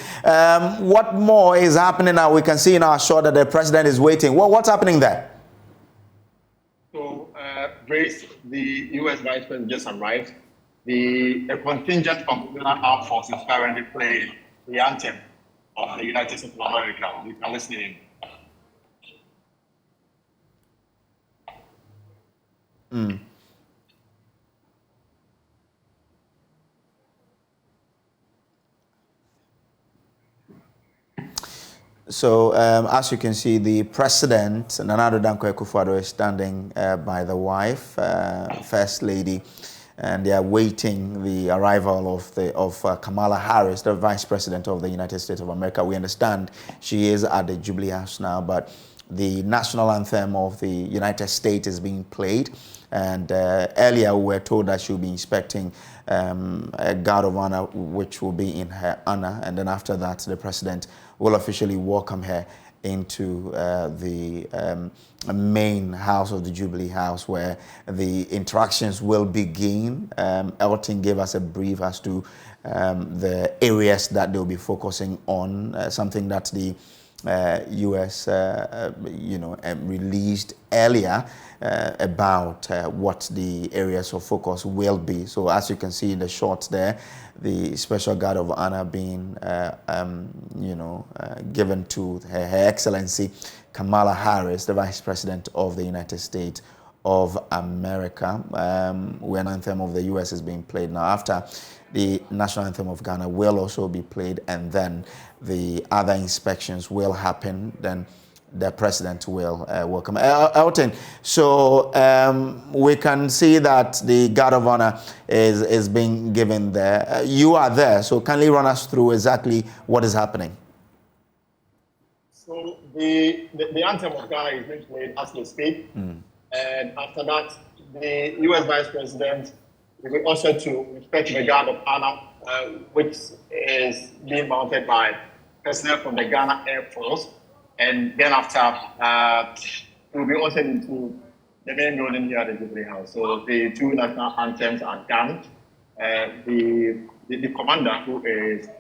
what more is happening now? We can see in our shot that the president is waiting. What's happening there? So Grace, the U.S. Vice President just arrived. A contingent from the Armed Forces currently playing the anthem of the United States of America. You can listen in. So, as you can see, the president, Nana Addo Dankwa Akufo-Addo, is standing by the wife, First Lady, and they are waiting the arrival of Kamala Harris, the Vice President of the United States of America. We understand she is at the Jubilee House now, but the national anthem of the United States is being played. And earlier we were told that she'll be inspecting a guard of honor, which will be in her honor. And then after that, the president will officially welcome her into the main house of the Jubilee House, where the interactions will begin. Elton gave us a brief as to the areas that they'll be focusing on, something that the U.S. Released earlier about what the areas of focus will be. So as you can see in the shots there, the Special Guard of Honor being, given to Her Excellency Kamala Harris, the Vice President of the United States of America, where an anthem of the U.S. is being played now. After the national anthem of Ghana will also be played, and then the other inspections will happen. Then the president will welcome Elton. So we can see that the Guard of Honor is being given there. You are there, so kindly run us through exactly what is happening. So the anthem of Ghana is being played as we speak, and after that, the U.S. Vice President will be also to inspect the Guard of Honor, which is being mounted by personnel from the Ghana Air Force. And then after, we'll be also into the main building here at the Jubilee House. So the two national anthems are done. The commander who is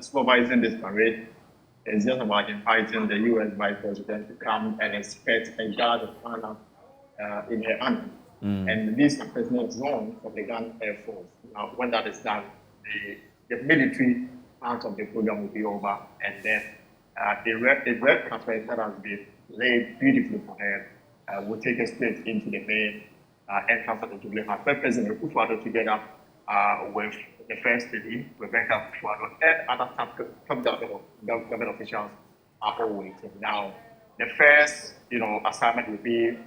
supervising this parade is just about inviting the U.S. Vice President to come and inspect a Guard of Honor in her honor. And this is personnel drawn from the Ghana Air Force. Now, when that is done, the military part of the program will be over, and then the red carpet that has been laid beautifully for her will take us straight into the main entrance of the Jubilee House. President Akufo-Addo, together with the First Lady, Rebecca Akufo-Addo, and other top government officials are all waiting. Now, the first, assignment will be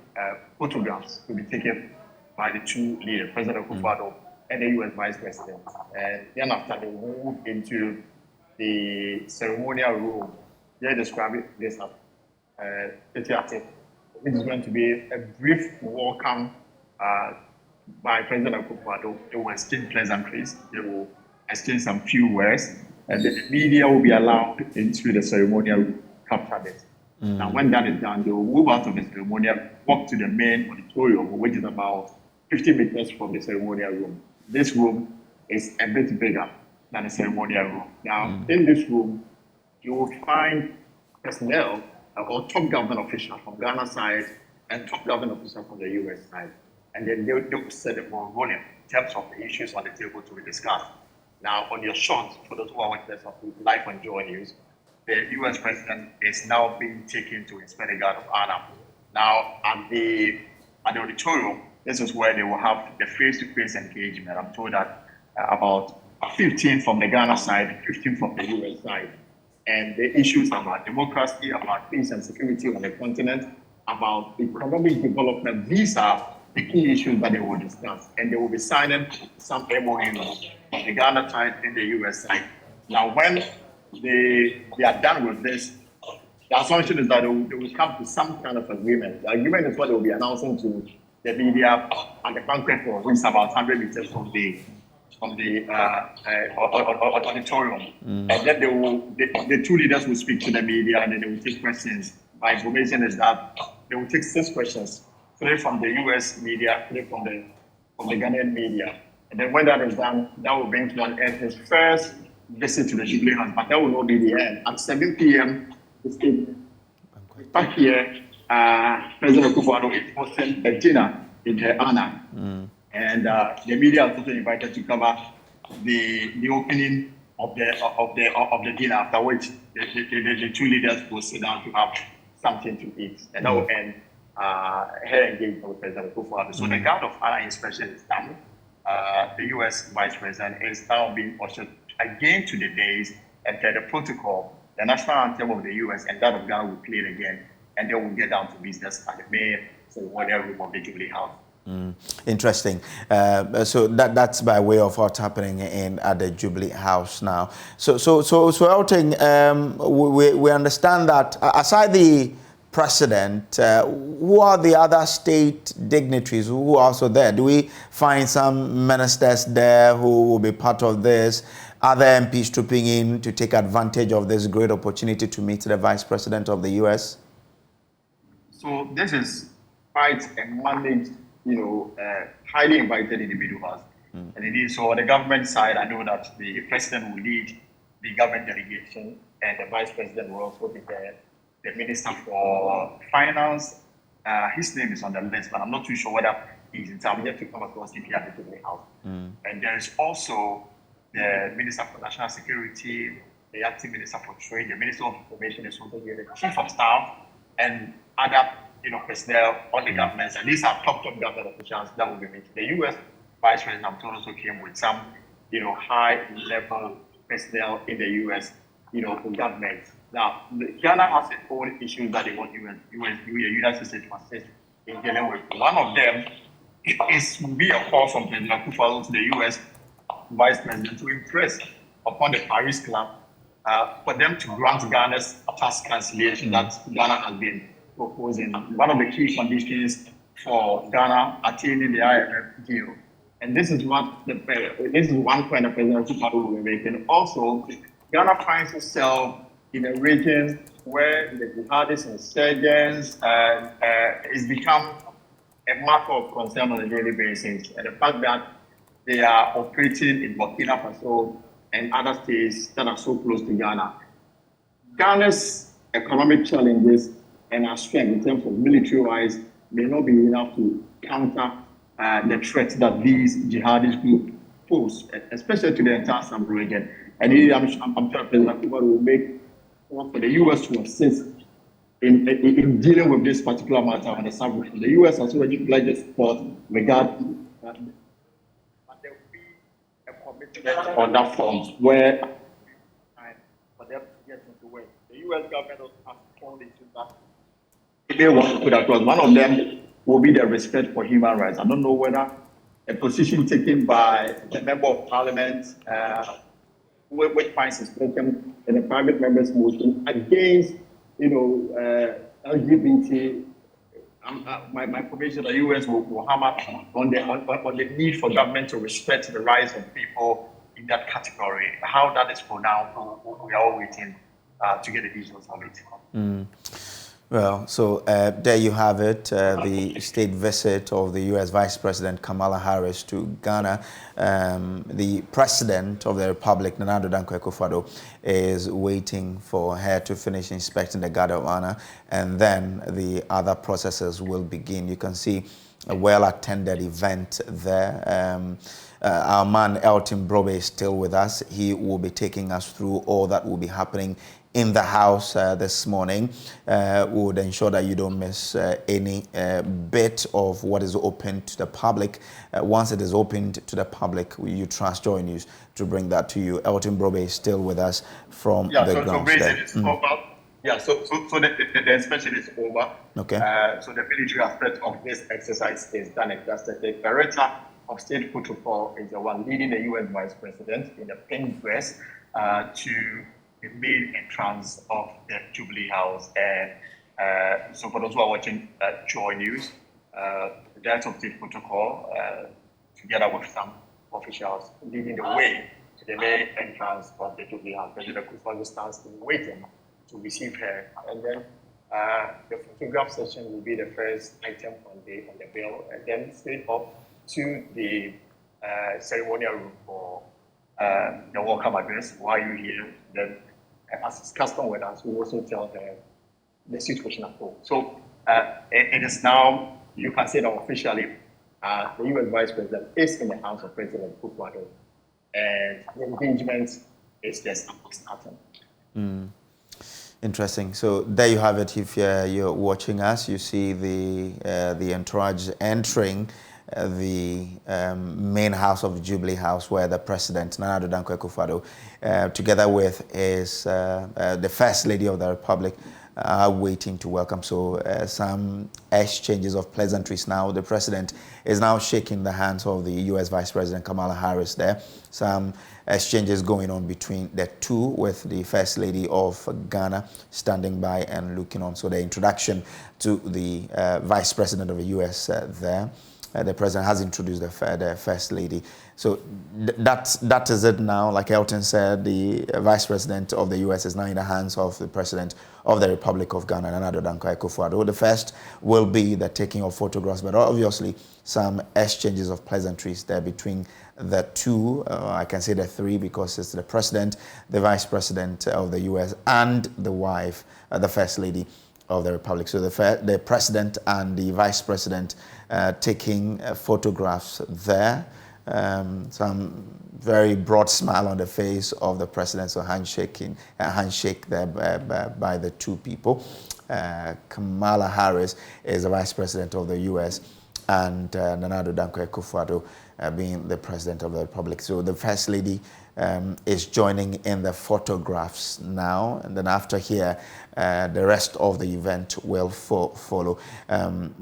photographs will be taken by the two leaders, President Akufo-Addo and the U.S. Vice President. And then after they move into the ceremonial room, they describe this as patriotic. It is going to be a brief welcome by President Akufo-Addo. They will exchange pleasantries. They will exchange some few words, and the media will be allowed into the ceremonial room to capture this. Now, when that is done, they will move out of the ceremonial, walk to the main auditorium, which is about 50 meters from the ceremonial room. This room is a bit bigger than the ceremonial room. Now, in this room, you will find personnel or top government officials from Ghana side and top government officials from the U.S. side. And then they will set the ball rolling in terms of the issues on the table to be discussed. Now, on your shot, for those who are watching this live on JoyNews, the U.S. President is now being taken to inspect the Guard of Honor. Now, at the auditorium, this is where they will have the face-to-face engagement. I'm told that about 15 from the Ghana side, 15 from the U.S. side. And the issues about democracy, about peace and security on the continent, about economic development, these are the key issues that they will discuss. And they will be signing some MOUs on the Ghana side and the U.S. side. Now, when they are done with this, the assumption is that they will come to some kind of agreement. The agreement is what they will be announcing to the media at the banquet hall, which is about 100 meters from the auditorium. And then the two leaders will speak to the media, and then they will take questions. My information is that they will take 6 questions, 3 from the U.S. media, 3 from the Ghanaian media. And then when that is done, that will bring to an end his first visit to the Jubilee House, but that will not be the end. At 7 p.m. this evening, back here, President Akufo-Addo is hosting a dinner in her honor. And the media was also invited to cover the opening of the dinner, after which the two leaders will sit down to have something to eat, and that will end her engagement with President Akufo-Addo. So the guard of honor inspection is done. The U.S. Vice President is now being ushered again to the days, and per the protocol, the national anthem of the U.S. and that of Ghana will play it again, and then we'll get down to business at the main ceremonial room of the Jubilee House. Interesting. So that's by way of what's happening at the Jubilee House now. So Elton, we understand that aside the president, who are the other state dignitaries who are also there? Do we find some ministers there who will be part of this? Other MPs trooping in to take advantage of this great opportunity to meet the Vice President of the U.S.? So this is quite a managed, highly invited individuals. And indeed, so on the government side, I know that the president will lead the government delegation, and the vice president will also be there. The minister for finance, his name is on the list, but I'm not too sure whether he's in town. We have to come across if he at the Jubilee House. And there is also the minister for national security, the acting minister for trade, the minister of information is also here, the chief of staff, and other personnel on the government. And these are top government officials that will be meeting. The U.S. Vice President, I'm told, also came with some, high-level personnel in the U.S., government. Now, Ghana has its own issues that they want the United States to assist in dealing with. One of them will be a call from President Akufo-Addo to the U.S. Vice President to impress upon the Paris Club for them to grant Ghana's tax cancellation that Ghana has been proposing. One of the key conditions for Ghana attaining the IMF deal. And this is one point the President Akufo-Addo will be making. Also, Ghana finds itself in a region where the jihadist insurgents has become a matter of concern on a daily basis. And the fact that they are operating in Burkina Faso and other states that are so close to Ghana. Ghana's economic challenges and our strength in terms of military-wise may not be enough to counter the threat that these jihadist groups pose, especially to the entire Sahel region. And I'm sure President Akufo will make for the U.S. to assist in dealing with this particular matter on the Sahel region. The U.S. has already pledged support regarding that. But there will be a commitment on that front where for them to get into work. The U.S. government has called into that. They want to put across. One of them will be the respect for human rights. I don't know whether a position taken by a member of parliament, which finds is spoken in a private member's motion against, LGBT. My provision, the U.S. will hammer on the need for government to respect the rights of people in that category. How that is pronounced, we are all waiting to get the details of it. Well, so there you have it, the state visit of the U.S. Vice President Kamala Harris to Ghana. The President of the Republic, Nana Addo Dankwa Akufo-Addo, is waiting for her to finish inspecting the Guard of Honor, and then the other processes will begin. You can see a well-attended event there. Our man Elton Brobe is still with us. He will be taking us through all that will be happening in the house this morning. We would ensure that you don't miss any bit of what is open to the public. Once it is opened to the public, you trust JoyNews to bring that to you. Elton Brobe is still with us from the ground there. So the inspection is over. Okay. So the military aspect of this exercise is done and dusted. The director of state protocol is the one leading the U.S. Vice President in the pink dress to the main entrance of the Jubilee House. And so for those who are watching JoyNews, the director of state protocol, together with some officials, leading the way to the main entrance of the Jubilee House. President Akufo-Addo stands waiting to receive her. And then the photograph session will be the first item on the bill, and then straight up to the ceremonial room for the welcome address. Why are you here? Then, as is custom with us, we also tell the situation at home. So it is now, you can say that officially, the U.S. Vice President is in the house of President Kufuor, and the engagement is just starting. Interesting. So there you have it. If you're watching us, you see the entourage entering the main house of the Jubilee House, where the President, Nana Addo Dankwa Akufo-Addo, together with his, the First Lady of the Republic, are waiting to welcome. So some exchanges of pleasantries now. The President is now shaking the hands of the U.S. Vice President Kamala Harris there. Some exchanges going on between the two, with the First Lady of Ghana standing by and looking on. So the introduction to the Vice President of the U.S. There. The President has introduced the First Lady. So that is it now. Like Elton said, the Vice President of the U.S. is now in the hands of the President of the Republic of Ghana, Nana Addo Dankwa Akufo-Addo. The first will be the taking of photographs, but obviously some exchanges of pleasantries there between the two. I can say the three, because it's the President, the Vice President of the U.S., and the wife, the First Lady of the Republic. So the President and the Vice President taking photographs there. Some very broad smile on the face of the President, so handshake there by the two people. Kamala Harris is the Vice President of the U.S., and Nana Addo Dankwa Akufo-Addo being the President of the Republic. So the First Lady is joining in the photographs now, and then after here, the rest of the event will follow.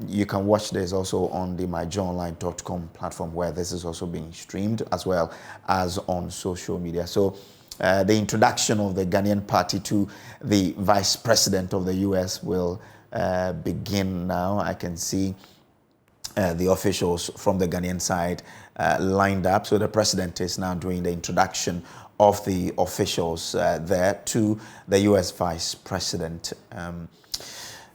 You can watch this also on the myjoyonline.com platform, where this is also being streamed, as well as on social media. So the introduction of the Ghanaian party to the Vice President of the U.S. will begin now. I can see the officials from the Ghanaian side lined up. So the President is now doing the introduction of the officials there to the U.S. Vice President.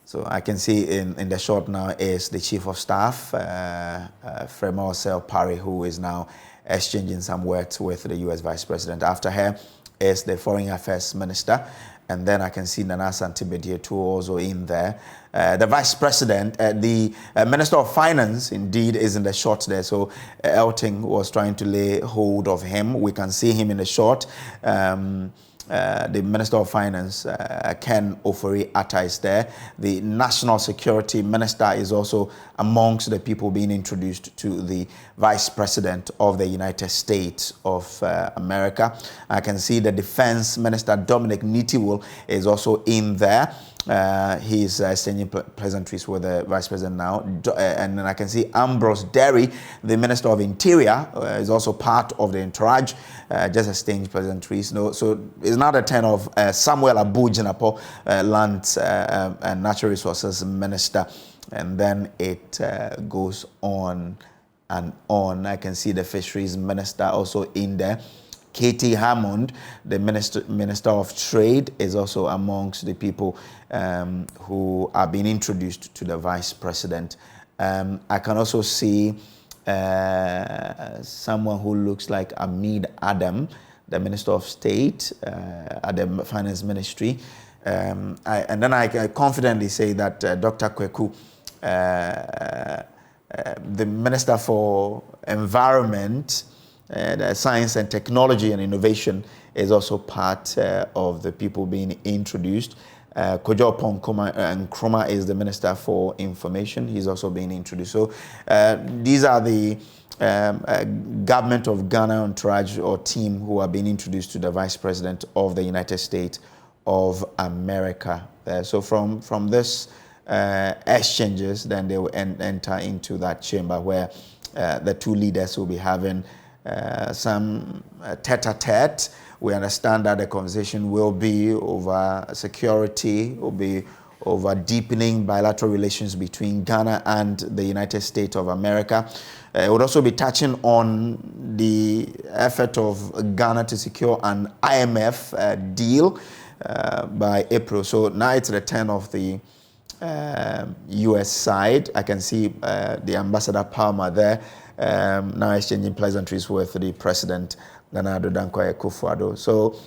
So I can see in the shot now is the Chief of Staff, Frema Osel Parry, who is now exchanging some words with the U.S. Vice President. After her is the Foreign Affairs Minister. And then I can see Nana Asante too also in there. The Vice President, the Minister of Finance, indeed, is in the shot there. So Elting was trying to lay hold of him. We can see him in the shot. The Minister of Finance, Ken Ofori-Atta, is there. The National Security Minister is also amongst the people being introduced to the Vice President of the United States of America. I can see the Defense Minister, Dominic Nitiwul, is also in there. He's exchanging pleasantries with the Vice President now. And then I can see Ambrose Derry, the Minister of Interior, is also part of the entourage, just exchanging pleasantries. No, so it's now the turn of Samuel Abu-Jinapo, Lands and Natural Resources Minister. And then it goes on and on. I can see the Fisheries Minister also in there. Katie Hammond, the Minister of Trade, is also amongst the people who are being introduced to the Vice President. I can also see someone who looks like Amid Adam, the Minister of State at the Finance Ministry. And then I can confidently say that Dr. Kweku, the Minister for Environment, Science and Technology and Innovation, is also part of the people being introduced. Kojo Nkrumah is the Minister for Information. He's also being introduced. So these are the government of Ghana entourage or team who are being introduced to the Vice President of the United States of America. So from this exchanges, then they will enter into that chamber where the two leaders will be having some tete-a-tete. We understand that the conversation will be over security, will be over deepening bilateral relations between Ghana and the United States of America. It would also be touching on the effort of Ghana to secure an IMF deal by April. So now it's the turn of the U.S. side. I can see the Ambassador Palmer there now exchanging pleasantries with the President, Nana Addo Dankwa Akufo-Addo. So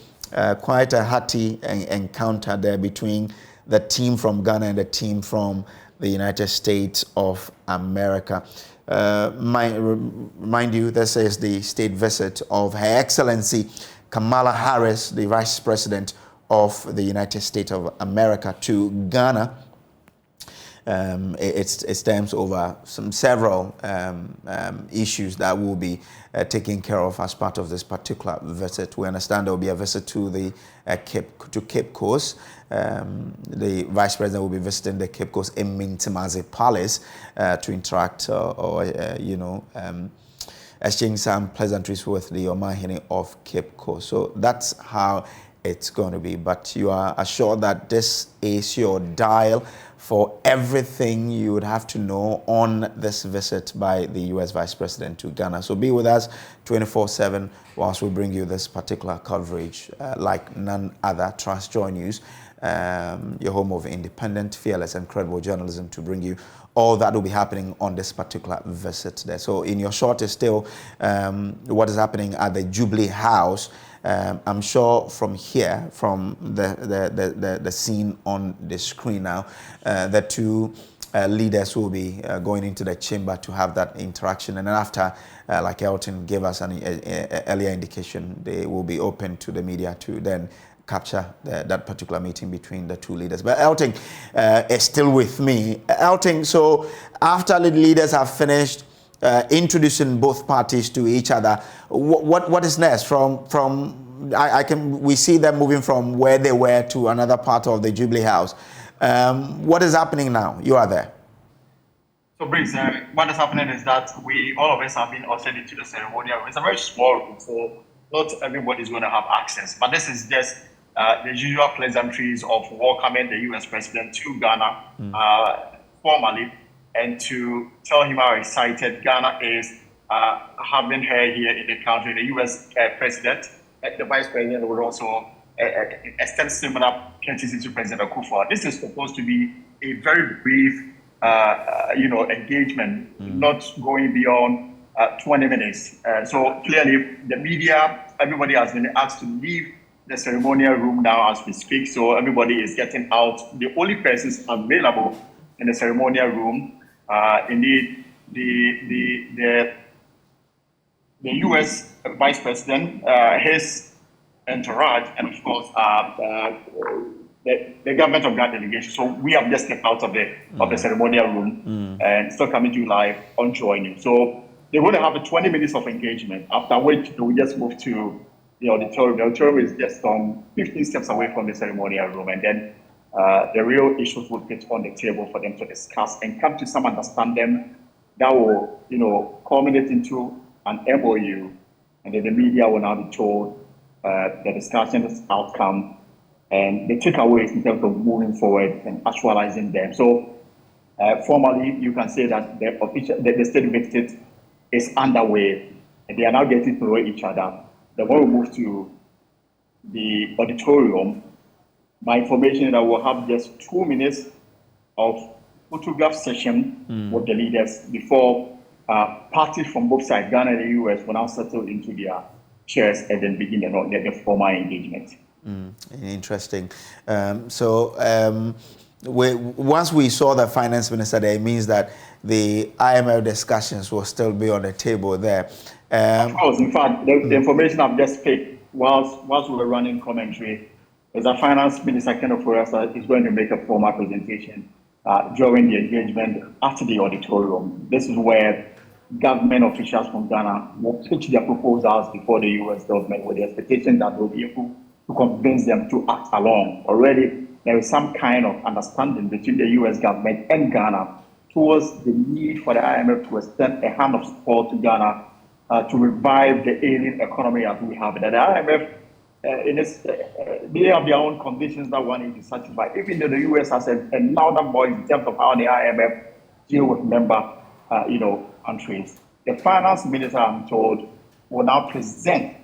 quite a hearty encounter there between the team from Ghana and the team from the United States of America. Mind you, this is the state visit of Her Excellency Kamala Harris, the Vice President of the United States of America, to Ghana. It stems over several issues that will be taken care of as part of this particular visit. We understand there will be a visit to the Cape Coast. The Vice President will be visiting the Cape Coast Emintimaze Palace to interact exchange some pleasantries with the Omahini of Cape Coast. So that's how it's going to be. But you are assured that this is your dial for everything you would have to know on this visit by the U.S. Vice President to Ghana. So be with us 24/7 whilst we bring you this particular coverage like none other. Trust JoyNews, your home of independent, fearless and credible journalism, to bring you all that will be happening on this particular visit there. So in your short is still what is happening at the Jubilee House. I'm sure from here, from the scene on the screen now, the two leaders will be going into the chamber to have that interaction. And then after, like Elton gave us an earlier indication, they will be open to the media to then capture that particular meeting between the two leaders. But Elton is still with me. Elton, so after the leaders have finished introducing both parties to each other, what is next? We see them moving from where they were to another part of the Jubilee House. What is happening now? You are there. So, Briggs, what is happening is that all of us have been ushered into the ceremonial room. It's a very small room, so not everybody is going to have access. But this is just the usual pleasantries of welcoming the U.S. President to Ghana formally, and to tell him how excited Ghana is having her here in the country. The U.S. President, the Vice President, would also extend similar courtesy to President Akufo. This is supposed to be a very brief, engagement, not going beyond 20 minutes. So clearly, the media, everybody has been asked to leave the ceremonial room now as we speak. So everybody is getting out. The only persons available in the ceremonial room, indeed, the U.S. Vice President, his entourage, and of course the government of Ghana delegation. So we have just stepped out of the ceremonial room and still coming to you live on JoyNews. So they're going to have a 20 minutes of engagement, after which we just move to the auditorium. The auditorium is just 15 steps away from the ceremonial room, and then the real issues will get on the table for them to discuss and come to some understanding that will, culminate into an MOU, and then the media will now be told the discussion's outcome and the takeaways in terms of moving forward and actualizing them. So formally, you can say that the state visit is underway, and they are now getting to know each other. Then when we move to the auditorium, my information is that we'll have just 2 minutes of photograph session with the leaders before parties from both sides, Ghana and the US, will now settle into their chairs and then begin the formal engagement. Interesting. Once we saw the finance minister there, it means that the IMF discussions will still be on the table there. Of course, in fact, the information I've just picked whilst we were running commentary is that finance minister Kenneth Forrester is going to make a formal presentation during the engagement after the auditorium. This is where government officials from Ghana will pitch their proposals before the U.S. government with the expectation that they'll be able to convince them to act along. Already, there is some kind of understanding between the U.S. government and Ghana towards the need for the IMF to extend a hand of support to Ghana to revive the ailing economy as we have it. And the IMF, they have their own conditions that one needs to satisfy, even though the U.S. has a louder voice in terms of how the IMF deal with member countries. The finance minister, I'm told, will now present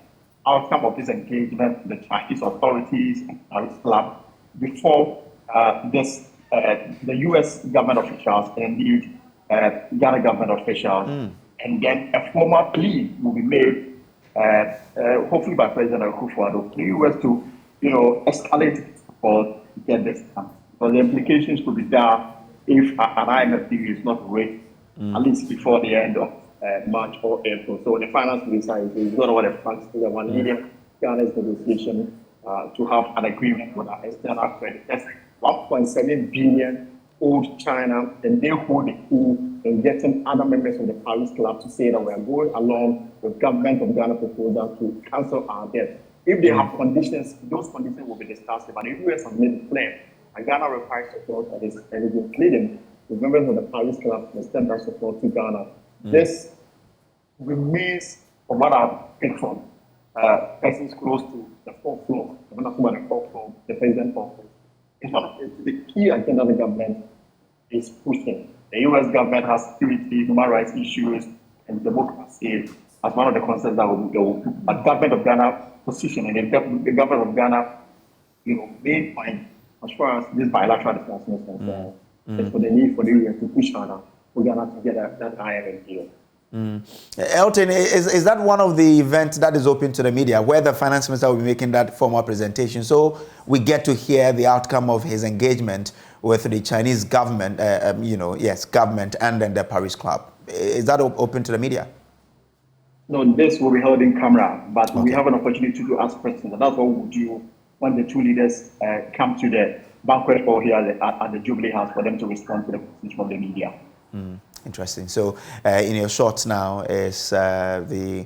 outcome of this engagement to the Chinese authorities and Paris Club before the U.S. government officials and indeed Ghana government officials, and then a formal plea will be made, hopefully by President Akufo-Addo, to the U.S. to escalate support to get this done. So the implications could be there if an IMF deal is not reached at least before the end of March or April. So the finance minister is one of the facts that one leading Ghana's negotiation to have an agreement with our external creditors. 1.7 billion owed China, and they hold the key in getting other members of the Paris Club to say that we are going along with government of Ghana proposal to cancel our debt. If they have conditions, those conditions will be discussed. But the US has made it clear, and Ghana requires support that is pleading with members of the Paris Club to extend that support to Ghana. This remains, from what I've picked from persons close to the fourth floor, the president's office. It's one of the key agenda the government is pushing. The US government has security, human rights issues, and democracy as one of the concerns that will go. But government of Ghana position and the government of Ghana, main point as far as this bilateral discussion is concerned, is for the need for the US to push harder for Ghana to get that IMF deal. Elton, is that one of the events that is open to the media where the finance minister will be making that formal presentation, so we get to hear the outcome of his engagement with the Chinese government, government and then the Paris Club? Is that open to the media? No, this will be held in camera, but we have an opportunity to ask questions. And that's what we'll do when the two leaders come to the banquet hall here at the Jubilee House for them to respond to the questions from the media. Interesting. So in your shots now is the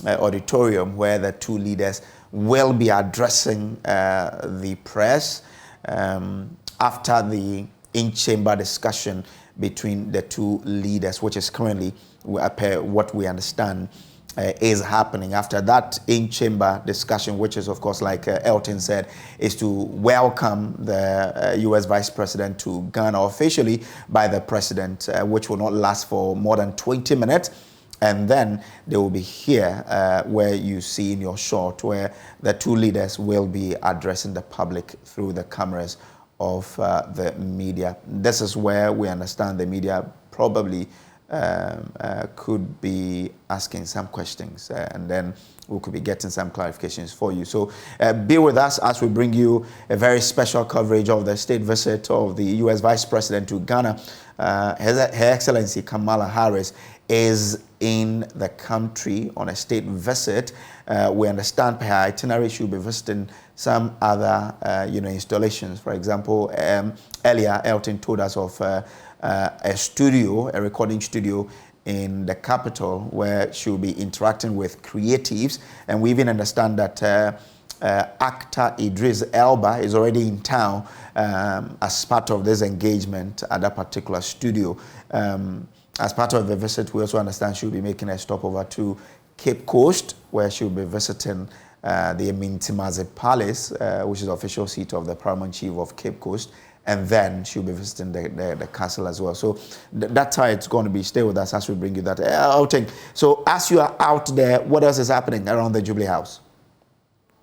auditorium where the two leaders will be addressing the press after the in-chamber discussion between the two leaders, which is currently, what we understand, is happening. After that in-chamber discussion, which is, of course, like Elton said, is to welcome the U.S. Vice President to Ghana officially by the President, which will not last for more than 20 minutes. And then they will be here where you see in your shot, where the two leaders will be addressing the public through the cameras of the media. This is where we understand the media probably could be asking some questions, and then we could be getting some clarifications for you. So be with us as we bring you a very special coverage of the state visit of the U.S. Vice President to Ghana. Her Excellency Kamala Harris is in the country on a state visit. We understand per her itinerary she'll be visiting some other installations. For example, earlier Elton told us of a recording studio in the capital where she'll be interacting with creatives, and we even understand that actor Idris Elba is already in town as part of this engagement at that particular studio. As part of the visit, we also understand she'll be making a stopover to Cape Coast, where she'll be visiting the Emintimaze Palace, which is the official seat of the Paramount Chief of Cape Coast. And then she'll be visiting the castle as well. So that's how it's going to be. Stay with us as we bring you that outing. So as you are out there, what else is happening around the Jubilee House?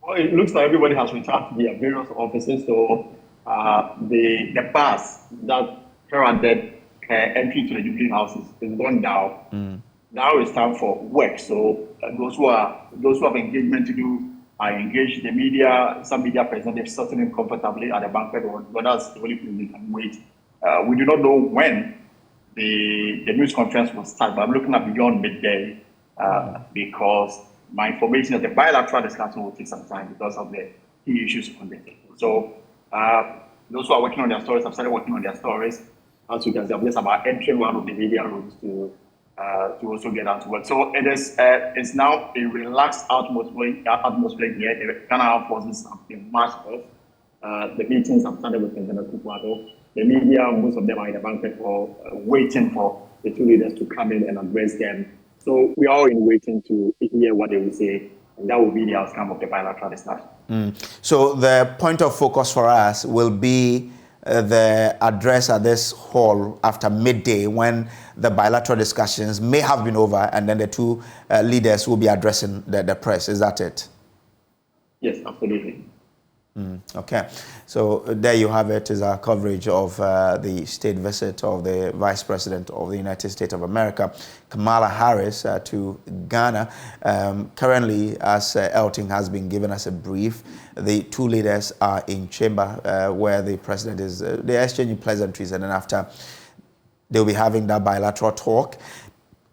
Well, it looks like everybody has returned to their various offices. So the bus that heralded entry to the Jubilee House is gone down. Now it's time for work. So those who have engagement to do, I engage the media. Some media representatives sitting in comfortably at the banquet hall, but that's the only thing we can wait. We do not know when the news conference will start, but I'm looking at beyond midday because my information is the bilateral discussion will take some time because of the key issues on the table. So those who are working on their stories have started working on their stories. As you can see, I'm just about entering one of the media rooms to also get out to work. So it's now a relaxed atmosphere here. The Ghana Armed Forces have been marched off. The meetings have started with President Kufuor. The media, most of them are in the banquet hall, waiting for the two leaders to come in and address them. So we are all in waiting to hear what they will say, and that will be the outcome of the bilateral discussion. So the point of focus for us will be the address at this hall after midday, when the bilateral discussions may have been over, and then the two leaders will be addressing the press. Is that it? Yes, absolutely. Okay, so there you have it, is our coverage of the state visit of the Vice President of the United States of America, Kamala Harris, to Ghana. Currently, as Elton has been giving us a brief, the two leaders are in chamber where the President is, they're exchanging pleasantries, and then after they'll be having that bilateral talk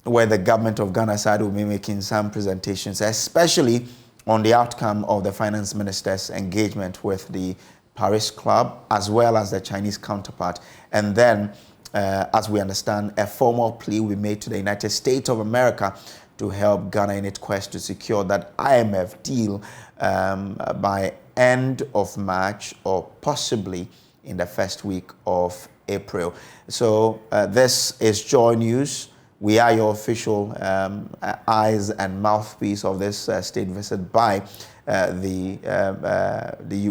where the government of Ghana side will be making some presentations, especially on the outcome of the finance minister's engagement with the Paris Club, as well as the Chinese counterpart. And then, as we understand, a formal plea will be made to the United States of America to help Ghana in its quest to secure that IMF deal by end of March or possibly in the first week of April. So this is Joy News. We are your official eyes and mouthpiece of this state visit by the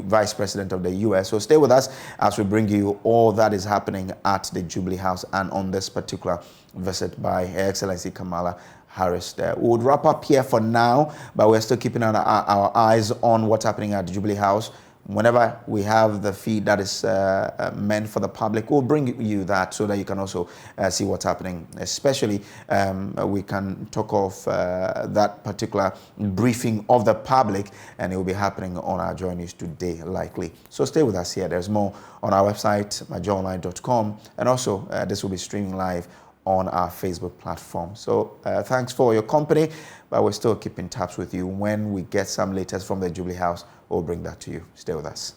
Vice President of the U.S. So stay with us as we bring you all that is happening at the Jubilee House and on this particular visit by Her Excellency Kamala Harris there. We would wrap up here for now, but we're still keeping our eyes on what's happening at the Jubilee House. Whenever we have the feed that is meant for the public, we'll bring you that so that you can also see what's happening. Especially, we can talk of that particular briefing of the public, and it will be happening on our JoyNews today, likely. So stay with us here. There's more on our website, myjoyonline.com, and also this will be streaming live on our Facebook platform. So thanks for your company, but we're still keeping tabs with you. When we get some latest from the Jubilee House, we'll bring that to you. Stay with us.